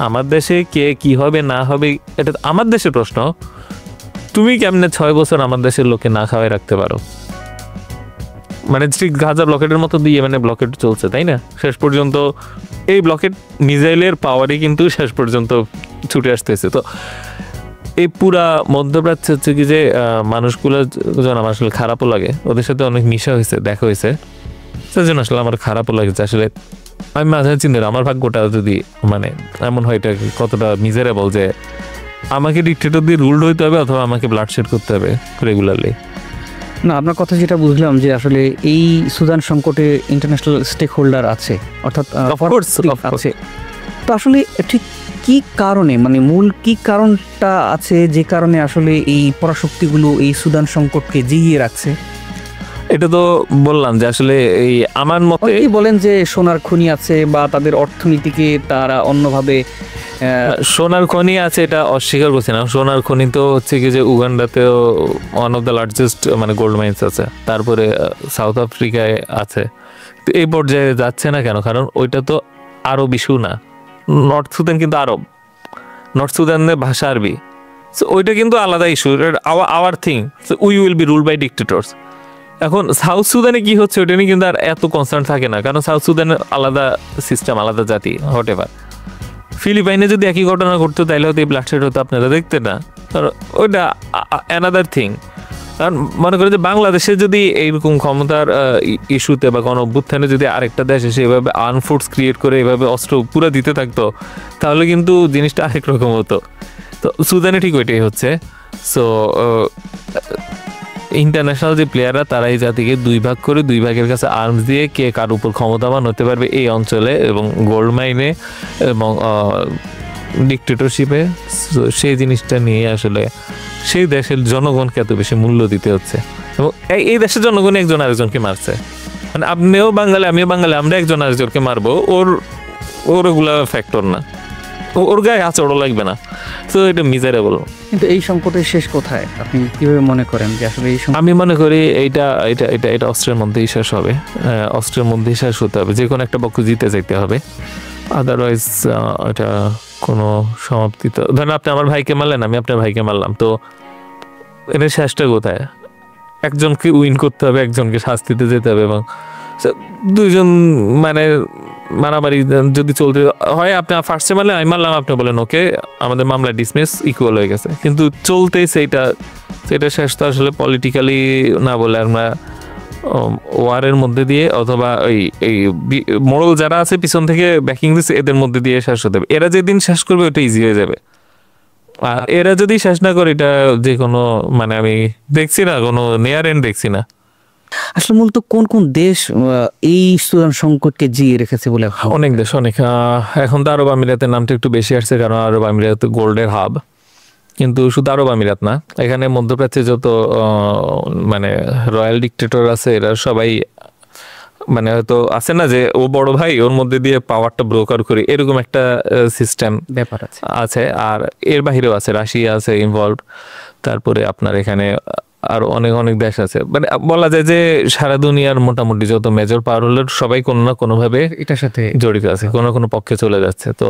আমার দেশে কে কি হবে না হবে এটা তো আমার দেশের প্রশ্ন। তুমি কেমনে 6 বছর আমার দেশের লোককে না খাওয়াই রাখতে পারো? মানে ঠিক গাজা ব্লকেটের মতো দিয়ে মানে ব্লকেট চলছে, তাই না? শেষ পর্যন্ত এই ব্লকেট মিসাইলের পাওয়ারই কিন্তু শেষ পর্যন্ত ছুটে আসতেছে। তো এই পুরা মধ্যপ্রাচ্য হচ্ছে কি যে মানুষগুলো যেন আমার আসলে খারাপও লাগে, ওদের সাথে অনেক মিশা হয়েছে, দেখা হয়েছে, তার জন্য আসলে আমার খারাপও লাগছে। আসলে আমি মাঝে চিন্তা আমার ভাগ্যটা যদি মানে এমন হয়, এটা কতটা মিজারেবল যে আমাকে ডিকটেটর দিয়ে রুলড হইতে হবে অথবা আমাকে ব্লাড শেড করতে হবে রেগুলারলি।
না, আপনার কথা যেটা বুঝলাম যে আসলে এই সুদান সংকটে ইন্টারন্যাশনাল স্টেক হোল্ডার আছে, অর্থাৎ আছে। তো আসলে ঠিক কি কারণে, মানে মূল কি কারণটা আছে যে কারণে আসলে এই পরাশক্তিগুলো এই সুদান সংকটকে জিগিয়ে রাখছে?
এটা তো বললাম যে আসলে এই আমার মতে
বলেন যে সোনার খনি আছে বা তাদের অর্থনীতিকে তারা অন্যভাবে
সোনার খনি আছে, এটা অস্বীকার করছি না। সোনার খনি তো হচ্ছে কি যে উগান্ডাতেও ওয়ান অফ দ্য লার্জেস্ট মানে গোল্ড মাইন্স আছে, তারপরে সাউথ আফ্রিকায় আছে। তো এই পর্যায়ে যাচ্ছে না কেন? কারণ ওইটা তো আরব ইস্যু না। নর্থ সুদান কিন্তু আরব, নর্থ সুদানের ভাষা আরবি, সো ওইটা কিন্তু আলাদা issue, our thing. So we will be ruled by dictators. এখন সাউথ সুদানে কি হচ্ছে ওটা নিয়ে কিন্তু আর এত কনসার্ন থাকে না, কারণ সাউথ সুদানের আলাদা সিস্টেম, আলাদা জাতি, হোয়াট এভার। ফিলিপাইনে যদি একই ঘটনা ঘটতো তাহলে হয়তো এই ব্লাডশেড হতো, আপনারা দেখতেন না, ওইটা অ্যানাদার থিং। কারণ মনে করি যে বাংলাদেশে যদি এইরকম ক্ষমতার ইস্যুতে বা গণ অভ্যুত্থানে যদি আরেকটা দেশ এসে এভাবে আনফোর্স ক্রিয়েট করে এভাবে অস্ত্র পুরো দিতে থাকতো, তাহলে কিন্তু জিনিসটা আরেক রকম হতো। তো সুদানে ঠিক ওইটাই হচ্ছে। সো ইন্টারন্যাশনাল যে প্লেয়াররা তারা এই জাতিকে দুই ভাগ করে, দুই ভাগের কাছে আর্মস দিয়ে কে কার উপর ক্ষমতাবান হতে পারবে এই অঞ্চলে এবং গোল্ড মাইনে এবং ডিক্টেটরশিপে, সেই জিনিসটা নিয়ে আসলে সেই দেশের জনগণকে এত বেশি মূল্য দিতে হচ্ছে। এবং এই দেশের জনগণ একজন আরেকজনকে মারছে, মানে আপনিও বাঙালি আমিও বাঙালি, আমরা একজন আরেকজনকে মারবো, ওর ওগুলা ফ্যাক্টর না, ওর গায়ে আচড়ও লাগবে না। তো এটা মিজারেবল।
কিন্তু এই সংকটের শেষ কোথায় আপনি কিভাবে মনে করেন যে আসলে এই
আমি মনে করি এটা এটা এটা এটা অস্ত্রের মধ্যেই শেষ হবে, অস্ত্রের মধ্যেই শেষ হতে হবে, যে কোনো একটা পক্ষ জিতে যেতে হবে, আদারওয়াইজ এটা কোনো সমাপ্তি তো, ধরেন আপনি আমার ভাইকে মারলেন, আমি আপনার ভাইকে মারলাম, তো এটা শেষটা কোথায়? একজনকে উইন করতে হবে, একজনকে শাস্তিতে যেতে হবে, এবং দুইজন মানে মারামারি যদি চলতে হয়, আপনি ফার্স্টে মারলেন আমি মারলাম, আপনি বলেন ওকে আমাদের মামলা ডিসমিস, ইকুয়াল হয়ে গেছে, কিন্তু চলতেই সেটা শেষ তো আসলে পলিটিক্যালি না বলে আমরা ওয়ারের মধ্যে দিয়ে অথবা এই মোড়ল যারা আছে পিছন থেকে ব্যাকিং দিচ্ছে এদের মধ্যে দিয়ে শেষ হতে হবে। এরা যেদিন শেষ করবে ওটা ইজি হয়ে যাবে, আর এরা যদি শেষ না করে এটা যে কোনো মানে আমি দেখছি না, কোনো নেয়ার এন্ড দেখছি না।
আসলে মূলত কোন কোন দেশ এই সুদান সংকটকে জিয়ে রেখেছে বলে?
অনেক দেশ, অনেক। এখন তো আরব আমিরাতের নামটা একটু বেশি আসছে, কারণ আরব আমিরাত গোল্ডের হাব। কিন্তু শুধু আরব আমিরাত না, এখানে মধ্যপ্রাচ্যে যত মানে রয়্যাল ডিক্টেটর আছে এরা সবাই মানে হয়তো আছে না যে ও বড় ভাই ওর মধ্যে দিয়ে পাওয়ারটা ব্রোকার করি, এরকম একটা সিস্টেম
ব্যাপার
আছে। আর এর বাহিরেও আছে, রাশিয়া আছে ইনভলভ, তারপরে আপনার এখানে আর অনেক অনেক দেশ আছে। মানে বলা যায় যে সারা দুনিয়ার মোটামুটি যত মেজর পাওয়ার হলো সবাই কোনো না কোনোভাবে
এটার সাথে
জড়িত আছে, কোনো কোনো পক্ষে চলে যাচ্ছে। তো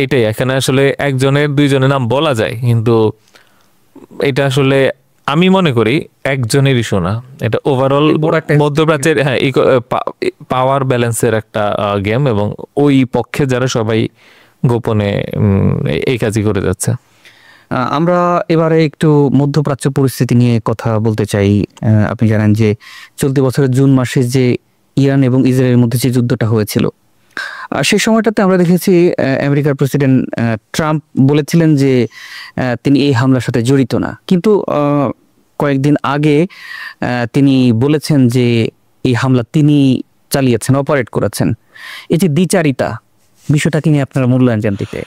এইটাই, এখানে আসলে একজনের দুইজনের নাম বলা যায়, কিন্তু এটা আসলে আমি মনে করি একজনের ইস্যু না, এটা ওভারঅল মধ্যপ্রাচ্যের পাওয়ার ব্যালেন্সের একটা গেম, এবং ওই পক্ষে যারা সবাই গোপনে এই কাজই করে যাচ্ছে।
আমরা এবারে একটু মধ্যপ্রাচ্য পরিস্থিতি নিয়ে কথা বলতে চাই। আপনি জানেন যে চলতি বছরের জুন মাসে যে ইরান এবং ইসরায়েলের মধ্যে যে যুদ্ধটা হয়েছিল, সেই সময়টাতে আমরা দেখেছি আমেরিকার প্রেসিডেন্ট ট্রাম্প বলেছিলেন যে তিনি এই হামলার সাথে জড়িত না, কিন্তু কয়েকদিন আগে তিনি বলেছেন যে এই হামলা তিনি চালিয়েছেন, অপারেট করেছেন। এই যে দ্বিচারিতা বিষয়টাকে নিয়ে আপনারা মূল্যায়ন জানতে চাই।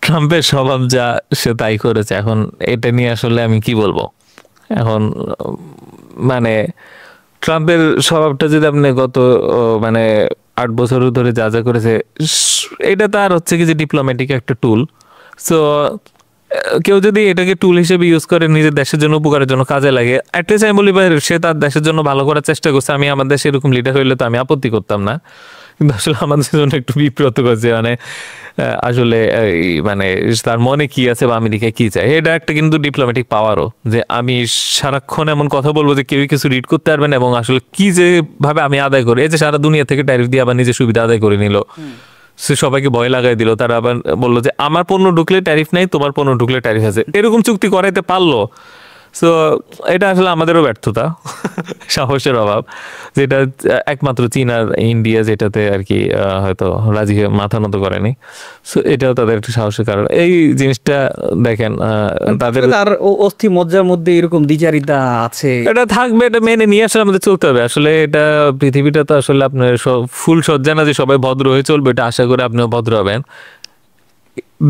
ট্রাম্পের স্বভাব যা সে তাই করেছে, এখন এটা নিয়ে আসলে আমি কি বলবো। এখন মানে ট্রাম্পের স্বভাবটা যদি আপনি গত মানে 8 বছর ধরে যা যা করেছে, এটা তার হচ্ছে কি যে ডিপ্লোম্যাটিক একটা টুল। সো কেউ যদি এটাকে টুল হিসেবে ইউজ করে নিজের দেশের জন্য উপকারের জন্য কাজে লাগে, অ্যাটলিস্ট আমি বলি সে তার দেশের জন্য ভালো করার চেষ্টা করছে। আমি আমার দেশে এরকম লিডার হইলে তো আমি আপত্তি করতাম না, কিন্তু আসলে আমাদের জন্য একটু বিব্রত করছে। মানে আসলে মানে তার মনে কি আছে বা আমেরিকা কি চায়, এটা একটা কিন্তু ডিপ্লোম্যাটিক পাওয়ারও, যে আমি সারাক্ষণ এমন কথা বলবো যে কেউ কিছু রিড করতে পারবেন, এবং আসলে কি যে ভাবে আমি আদায় করি, এই যে সারা দুনিয়া থেকে ট্যারিফ দিয়ে আবার নিজের সুবিধা আদায় করে নিল, সে সবাইকে ভয় লাগাই দিল। তারা আবার বললো যে আমার পণ্য ঢুকলে ট্যারিফ নাই, তোমার পণ্য ঢুকলে ট্যারিফ আছে, এরকম চুক্তি করাইতে পারলো। সো এটা আসলে আমাদেরও ব্যর্থতা, সাহসের অভাব, যেটা একমাত্র চীন আর ইন্ডিয়া যেটাতে আর কি হয়তো রাজি হয়ে মাথা নত করেনি। সো এটাও তাদের একটা সাহসের কারণ। এই জিনিসটা দেখেন তাদের
অস্থি মজ্জার মধ্যে এরকম দ্বিচারিতা আছে,
এটা থাকবে, এটা মেনে নিয়ে আসলে আমাদের চলতে হবে। আসলে এটা পৃথিবীটা তো আসলে আপনার ফুল সজ্জা না যে সবাই ভদ্র হয়ে চলবে, এটা আশা করে আপনিও ভদ্র হবেন।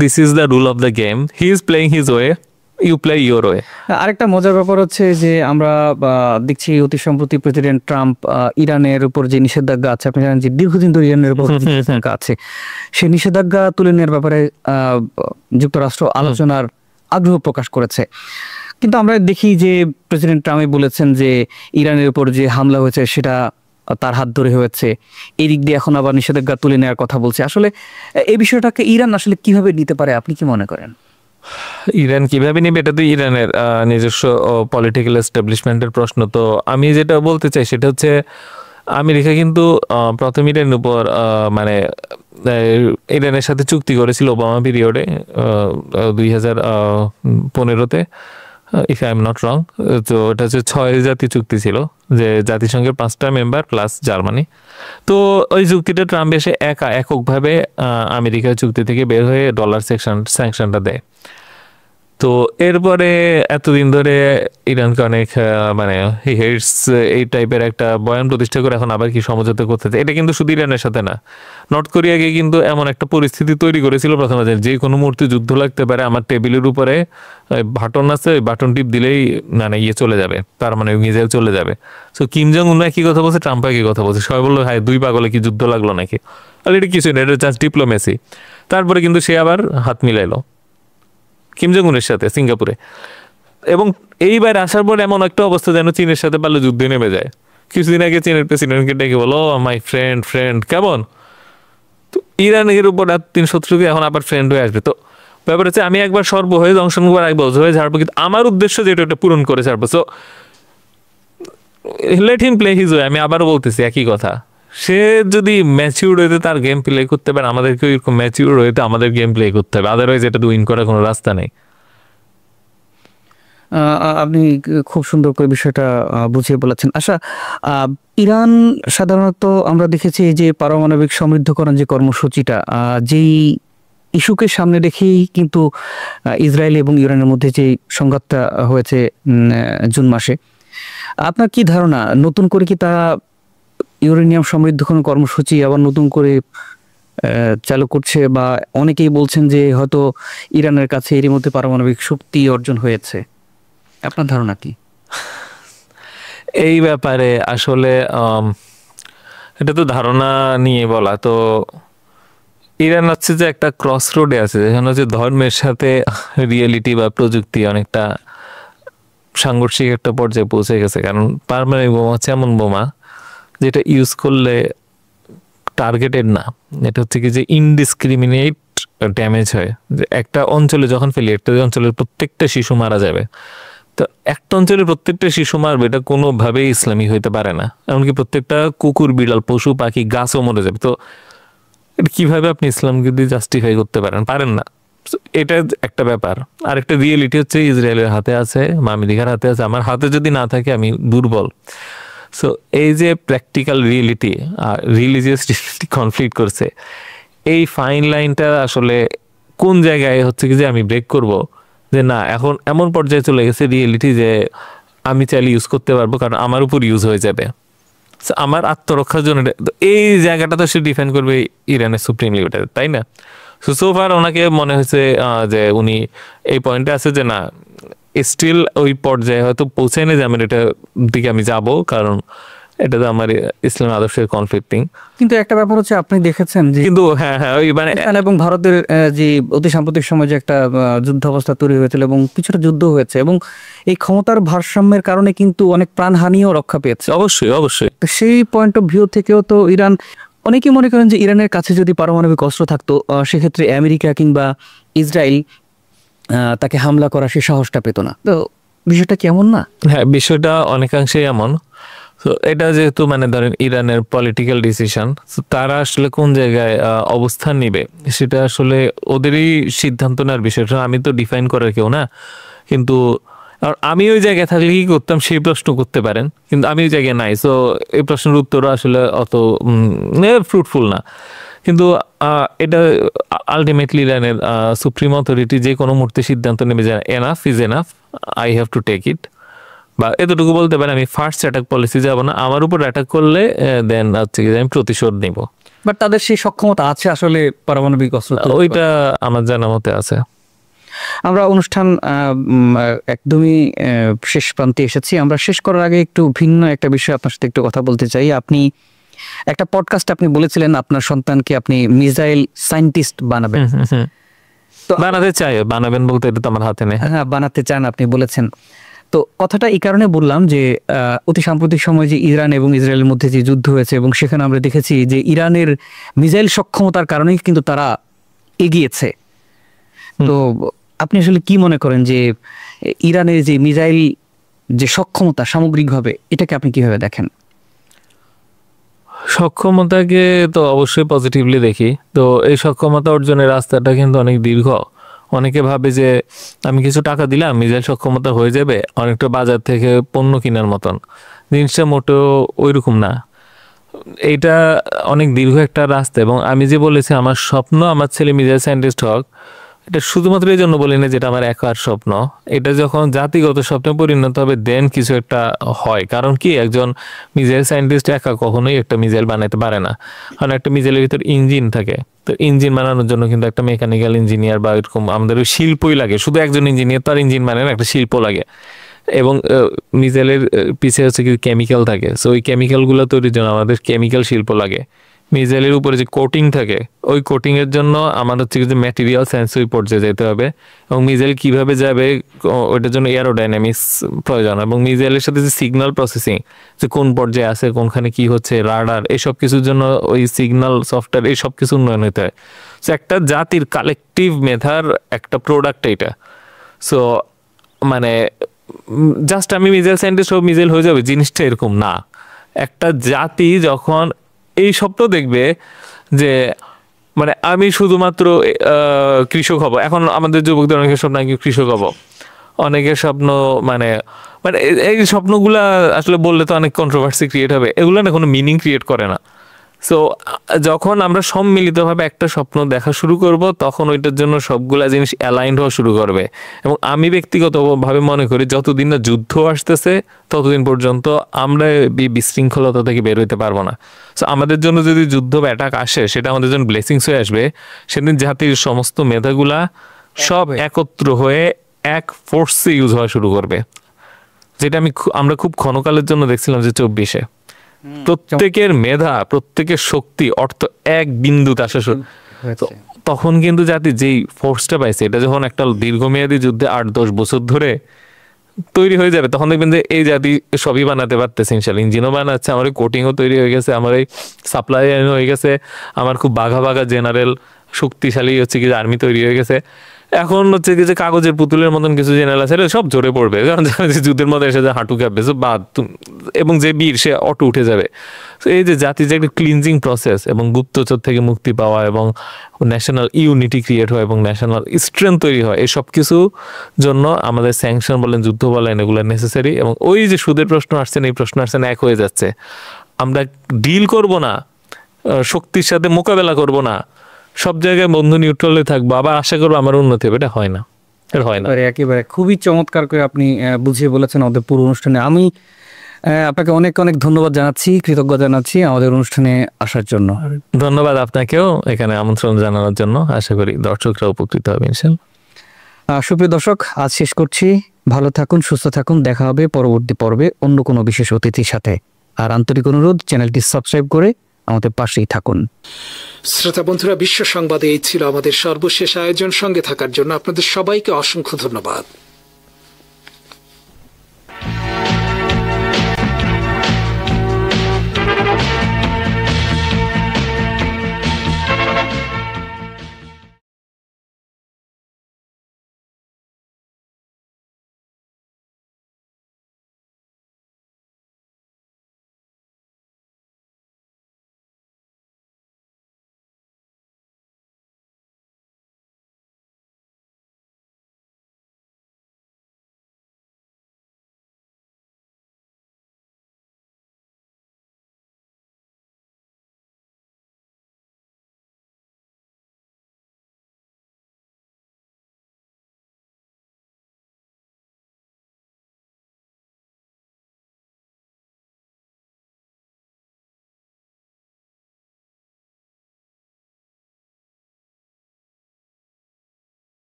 This is the rule of the game, he is playing his way, you play your way.
আরেকটা মজার ব্যাপার হচ্ছে যে আমরা দেখছি অতি সম্প্রতি প্রেসিডেন্ট ট্রাম্প ইরানের উপর যে নিষেধাজ্ঞা আছে, আপনি জানেন যে দীর্ঘদিন ধরে ইরানের উপর নিষেধাজ্ঞা আছে, সেই নিষেধাজ্ঞা তুলে নেওয়ার ব্যাপারে যুক্তরাষ্ট্র আলোচনার আগ্রহ প্রকাশ করেছে। কিন্তু আমরা দেখি যে প্রেসিডেন্ট ট্রাম্প বলেছেন যে ইরানের উপর যে হামলা হয়েছে সেটা তার হাত ধরে হয়েছে, এই দিক দিয়ে এখন আবার নিষেধাজ্ঞা তুলে নেওয়ার কথা বলছে। আসলে এই বিষয়টাকে ইরান আসলে কিভাবে নিতে পারে, আপনি কি মনে করেন?
ইরান কিভাবে নিবে এটা তো ইরানের নিজস্ব পলিটিক্যাল এস্টাবলিশমেন্টের প্রশ্ন। তো আমি যেটা বলতে চাই সেটা হচ্ছে আমেরিকা কিন্তু প্রথম ইরানের উপর মানে ইরানের সাথে চুক্তি করেছিল ওবামা পিরিয়ডে 2015-তে। If I am not wrong. তো এটা হচ্ছে 6 জাতি চুক্তি ছিল, যে জাতিসংঘের 5টা মেম্বার প্লাস জার্মানি। তো ওই চুক্তিটা ট্রাম্প এসে এককভাবে আমেরিকার চুক্তি থেকে বের হয়ে ডলার স্যাংশনটা দেয়। তো এরপরে এতদিন ধরে ইরানকে অনেক মানে হেটস এই টাইপের একটা বয়ান প্রতিষ্ঠা করে এখন আবার কি সমঝোতা করতেছে। এটা কিন্তু শুধু ইরানের সাথে না, নর্থ কোরিয়াকে কিন্তু এমন একটা পরিস্থিতি তৈরি করেছিল প্রথমে, যে কোনো মুহূর্তে যুদ্ধ লাগতে পারে, আমার টেবিলের উপরে বাটন আছে, ওই বাটন টিপ দিলেই মানে চলে যাবে, তার মানে মিসাইল চলে যাবে। সো কিম জং উন একই কথা বলছে, ট্রাম্প একই কথা বলছে, সবাই বললো হ্যাঁ দুই পাগলে কি যুদ্ধ লাগলো নাকি, আর এটা কিছুই না, এটা জাস্ট ডিপ্লোমেসি। তারপরে কিন্তু সে আবার হাত মিলাইলো কিম জং উনের সাথে সিঙ্গাপুরে, এবং এইবার আসার পর এমন একটা অবস্থা যেন চীনের সাথে পারলে যুদ্ধে নেমে যায়। কিছুদিন আগে চীনের প্রেসিডেন্টকে ডেকে বলো মাই ফ্রেন্ড কেমন, তো ইরানের উপর তিন শত্রুকে এখন আবার ফ্রেন্ড হয়ে আসবে। তো ব্যাপার হচ্ছে আমি একবার সর্ব হয়ে দংশন হয়ে ছাড়বো, কিন্তু আমার উদ্দেশ্য যেটা ওটা পূরণ করে ছাড়বো। So let him play his way. আমি আবারও বলতেছি একই কথা, সে যদি ম্যাচিউর হইতে তার গেম প্লে করতে পারে, আমাদেরকে এরকম ম্যাচিউর হইতে আমাদের গেম প্লে করতে হবে, আদারওয়াইজ এটা উইন করার কোনো রাস্তা নেই।
আপনি খুব সুন্দর করে বিষয়টা বুঝিয়ে বলেছেন। আচ্ছা, ইরান সাধারণত আমরা দেখেছি যে পারমাণবিক সমৃদ্ধকরণ যে কর্মসূচিটা, যেই ইস্যুকে সামনে রেখেই কিন্তু ইসরায়েল এবং ইরানের মধ্যে যে সংঘাতটা হয়েছে জুন মাসে, আপনার কি ধারণা নতুন করে কি তারা ইউরেনিয়াম সমৃদ্ধকরণ কর্মসূচি আবার নতুন করে চালু করছে, বা অনেকেই বলছেন যে হয়তো ইরানের কাছে এরই মধ্যে পারমাণবিক শক্তি অর্জন হয়েছে, আপনার ধারণা কি
এই ব্যাপারে? আসলে এটা তো ধারণা নিয়ে বলা, তো ইরান হচ্ছে যে একটা ক্রস রোডে আছে, যেখানে হচ্ছে ধর্মের সাথে রিয়েলিটি বা প্রযুক্তি অনেকটা সাংঘর্ষিক একটা পর্যায়ে পৌঁছে গেছে। কারণ পারমাণবিক বোমা হচ্ছে এমন বোমা যেটা ইউজ করলে টার্গেটেড না, এটা হচ্ছে কি যে ইনডিসক্রিমিনেট ড্যামেজ হয়। যে একটা অঞ্চলে যখন ফেলি, একটা অঞ্চলের প্রত্যেকটা শিশু মারা যাবে, তো একটা অঞ্চলের প্রত্যেকটা শিশু মারবে, এটা কোনোভাবেই ইসলামিক হইতে পারে না। এমনকি প্রত্যেকটা কুকুর বিড়াল পশু পাখি গাছও মরে যাবে। তো এটা কিভাবে আপনি ইসলামকে দিয়ে জাস্টিফাই করতে পারেন না। এটা একটা ব্যাপার। আর একটা রিয়েলিটি হচ্ছে ইসরায়েলের হাতে আছে, আমেরিকার হাতে আছে, আমার হাতে যদি না থাকে আমি দুর্বল। সো এই যে প্র্যাকটিক্যাল রিয়েলিটি আর রিলিজিয়াস রিয়েলিটি কনফ্লিক্ট করছে, এই ফাইন লাইনটা আসলে কোন জায়গায় হচ্ছে কি যে আমি ব্রেক করব, যে না এখন এমন পর্যায়ে চলে গেছে রিয়েলিটি যে আমি চাইলে ইউজ করতে পারবো, কারণ আমার উপর ইউজ হয়ে যাবে, আমার আত্মরক্ষার জন্য। এই জায়গাটা তো সে ডিফেন্ড করবে ইরানের সুপ্রিম লিডার, তাই না? সো ফার ওনাকে মনে হয়েছে যে উনি এই পয়েন্টে আছে যে না, স্টিল ওই পর্যায়ে হয়তো পৌঁছায় না যে আমি এটার দিকে আমি যাবো, কারণ এটা তো আমার ইসলাম আদর্শের কনফ্লিক্টিং।
কিন্তু একটা ব্যাপার হচ্ছে আপনি দেখেছেন যে
কিন্তু হ্যাঁ ওই মানে
এবং ভারতের যে অতি সাম্প্রতিক সময় যে একটা যুদ্ধ অবস্থা তৈরি হয়েছিল এবং কিছুটা যুদ্ধ হয়েছে, এবং এই ক্ষমতার ভারসাম্যের কারণে কিন্তু অনেক প্রাণহানিও রক্ষা পেয়েছে।
অবশ্যই
তো সেই পয়েন্ট অফ ভিউ থেকেও তো ইরান, অনেকেই মনে করেন যে ইরানের কাছে যদি পারমাণবিক অস্ত্র থাকতো, সেক্ষেত্রে আমেরিকা কিংবা ইসরায়েল তাকে হামলা করা সে সাহসটা পেত না। তো বিষয়টা কেমন না?
হ্যাঁ, বিষয়টা অনেকাংশেই এমন। তো এটা যেহেতু মানে ধরেন ইরানের পলিটিক্যাল ডিসিশন, তারা আসলে কোন জায়গায় অবস্থান নিবে সেটা আসলে ওদেরই সিদ্ধান্ত নেওয়ার বিষয়। আমি তো ডিফাইন করার কেউ না, কিন্তু আমি ওই জায়গায় থাকলে কি করতাম সেই প্রশ্ন করতে পারেন, কিন্তু আমি ওই জায়গায় নাই। সো এই প্রশ্নের উত্তরও আসলে অত ফ্রুটফুল না। কিন্তু এটা আলটিমেটলি ইরানের সুপ্রিম অথরিটি যে কোনো মুহূর্তে সিদ্ধান্ত নেবে যে enough is enough, I have to take it, বা এতটুকু বলতে পারে আমি ফার্স্ট অ্যাটাক পলিসি যাবো না, আমার উপর অ্যাটাক করলে দেন হচ্ছে কি আমি প্রতিশোধ নিব।
বাট তাদের সেই সক্ষমতা আছে আসলে পারমাণবিক অস্ত্র,
ওইটা আমার জানা মতে আছে।
আমরা অনুষ্ঠান একদমই শেষ প্রান্তে এসেছি। আমরা শেষ করার আগে একটু ভিন্ন একটা বিষয় আপনার সাথে একটু কথা বলতে চাই। আপনি একটা পডকাস্টে আপনি বলেছিলেন আপনার সন্তানকে আপনি মিসাইল সায়েন্টিস্ট বানাবেন।
তো বানাতে চাই, বানাবেন বলতে এটা তো আমার হাতে নেই।
হ্যাঁ, বানাতে চান আপনি বলেছেন। তো কথাটা এই কারণে বললাম যে অতি সাম্প্রতিক সময় যে ইরান এবং ইসরায়েলের মধ্যে যে যুদ্ধ হয়েছে, এবং সেখানে আমরা দেখেছি যে ইরানের মিসাইল সক্ষমতার কারণেই কিন্তু তারা এগিয়েছে। তো আপনি আসলে কি মনে করেন যে ইরানের যে মিসাইল যে সক্ষমতা সামগ্রিকভাবে, এটাকে আপনি কিভাবে দেখেন?
সক্ষমতাকে তো অবশ্যই পজিটিভলি দেখি। তো এই সক্ষমতা অর্জনের রাস্তাটা কিন্তু অনেক দীর্ঘ, অনেকে ভাবে যে আমি কিছু টাকা দিলাম মিসাইল সক্ষমতা হয়ে যাবে, অনেকটা বাজার থেকে পণ্য কেনার মতন। জিনিসটা মোটেও ওইরকম না, এইটা অনেক দীর্ঘ একটা রাস্তা। এবং আমি যে বলেছি আমার স্বপ্ন আমার ছেলে মিসাইল সায়েন্টিস্ট হোক, এটা শুধুমাত্র এই জন্য বলি না যেটা আমার একার স্বপ্ন, এটা যখন জাতিগত স্বপ্নে পরিণত হবে দেন কিছু একটা হয়। কারণ কি, একজন মিসাইল সায়েন্টিস্ট একা কখনোই একটা মিসাইল বানাইতে পারে না, কারণ একটা মিসাইলের ভিতর ইঞ্জিন থাকে। তো ইঞ্জিন বানানোর জন্য কিন্তু একটা মেকানিক্যাল ইঞ্জিনিয়ার বা এরকম আমাদের ওই শিল্পই লাগে। শুধু একজন ইঞ্জিনিয়ার তার ইঞ্জিন মানে না, একটা শিল্প লাগে। এবং মিসাইলের পিছে হচ্ছে কি কেমিক্যাল থাকে, সো ওই কেমিক্যালগুলো তৈরির জন্য আমাদের কেমিক্যাল শিল্প লাগে। মিসাইলের উপরে যে কোটিং থাকে, ওই কোটিংয়ের জন্য আমার হচ্ছে যে ম্যাটেরিয়াল সায়েন্স ওই পর্যায়ে যেতে হবে। এবং মিসাইল কীভাবে যাবে ওইটার জন্য এরোডাইনামিক্স প্রয়োজন। এবং মিসাইলের সাথে যে সিগন্যাল প্রসেসিং, যে কোন পর্যায়ে আছে, কোনখানে কি হচ্ছে, রাডার, এইসব কিছুর জন্য ওই সিগন্যাল সফটওয়্যার এই সব কিছু উন্নয়ন হতে হয়। সো একটা জাতির কালেকটিভ মেধার একটা প্রোডাক্ট এইটা। সো মানে জাস্ট আমি মিসাইল সায়েন্টিস্ট হব মিসাইল হয়ে যাবে জিনিসটা এরকম না। একটা জাতি যখন এই স্বপ্ন দেখবে যে মানে আমি শুধুমাত্র কৃষক হব, এখন আমাদের যুবকদের অনেকের স্বপ্ন নাকি কৃষক হব, অনেকের স্বপ্ন মানে মানে এই স্বপ্নগুলা আসলে বললে তো অনেক কন্ট্রোভার্সি ক্রিয়েট হবে, এগুলো না কোনো মিনিং ক্রিয়েট করে না। সো যখন আমরা সম্মিলিতভাবে একটা স্বপ্ন দেখা শুরু করব তখন ওইটার জন্য সবগুলা জিনিস অ্যালাইন্ড হওয়া শুরু করবে। এবং আমি ব্যক্তিগতভাবে মনে করি যতদিন না যুদ্ধ আসতেছে ততদিন পর্যন্ত আমরা এই বিশৃঙ্খলতা থেকে বের হইতে পারবো না। সো আমাদের জন্য যদি যুদ্ধ বা অ্যাটাক আসে সেটা আমাদের জন্য ব্লেসিংস হয়ে আসবে। সেদিন জাতির সমস্ত মেধাগুলা সব একত্র হয়ে এক ফোর্সে ইউজ হওয়া শুরু করবে, যেটা আমরা খুব ক্ষণকালের জন্য দেখছিলাম যে 24-এ প্রত্যেকের মেধা, প্রত্যেকের শক্তি, অর্থ এক বিন্দুতে আসা শুরু। তখন কিন্তু জাতি যেই ফোর্সটা পাইছে এটা যখন একটা দীর্ঘমেয়াদী যুদ্ধে 8-10 বছর ধরে তৈরি হয়ে যাবে, তখন দেখবেন যে এই জাতি সবই বানাতে পারতেছে। ইনশাল্লাহ ইঞ্জিনও বানাচ্ছে, আমার এই কোটিংও তৈরি হয়ে গেছে, আমার এই সাপ্লাই হয়ে গেছে, আমার খুব বাঘা বাঘা জেনারেল শক্তিশালী হচ্ছে কি আর্মি তৈরি হয়ে গেছে। এখন হচ্ছে কি যে কাগজের পুতুলের মতন কিছু জেনারেল আছে সব ঝরে পড়বে, কারণ যুদ্ধের মধ্যে এসে হাঁটু কাঁপবে বাদ, এবং যে বীর সে অটো উঠে যাবে। এই যে জাতির যে একটা ক্লিনজিং প্রসেস এবং গুপ্তচর থেকে মুক্তি পাওয়া এবং ন্যাশনাল ইউনিটি ক্রিয়েট হয় এবং ন্যাশনাল স্ট্রেংথ তৈরি হয়, এই সব কিছু জন্য আমাদের স্যাংশন বলেন, যুদ্ধ বলেন, এগুলো নেসেসারি। এবং ওই যে সুদের প্রশ্ন আসছেন, এই প্রশ্ন আসছেন, এক হয়ে যাচ্ছে। আমরা ডিল করব না, শক্তির সাথে মোকাবেলা করব না, সব জায়গায় বন্ধু নিউট্রালে থাকবো, আবার আশা করবো আমার উন্নতি হবে, এটা হয় না, এটা হয় না।
একেবারে খুবই চমৎকার করে আপনি বুঝিয়ে বলেছেন আমাদের পুরো অনুষ্ঠানে। আমি আপনাকে অনেক অনেক ধন্যবাদ জানাচ্ছি, কৃতজ্ঞ জানাচ্ছি আমাদের অনুষ্ঠানে আসার জন্য।
ধন্যবাদ আপনাকেও এখানে আমন্ত্রণ জানানোর জন্য। আশা করি দর্শকরা উপকৃত হবে ইনশাআল্লাহ।
সুপ্রিয় দর্শক, আজ শেষ করছি। ভালো থাকুন, সুস্থ থাকুন, দেখা হবে পরবর্তী পর্বে অন্য কোনো বিশেষ অতিথির সাথে। আর আন্তরিক অনুরোধ, চ্যানেলটি সাবস্ক্রাইব করে আমাদের পাশেই থাকুন।
শ্রোতা বন্ধুরা, বিশ্ব সংবাদে এই ছিল আমাদের সর্বশেষ আয়োজন। সঙ্গে থাকার জন্য আপনাদের সবাইকে অসংখ্য ধন্যবাদ।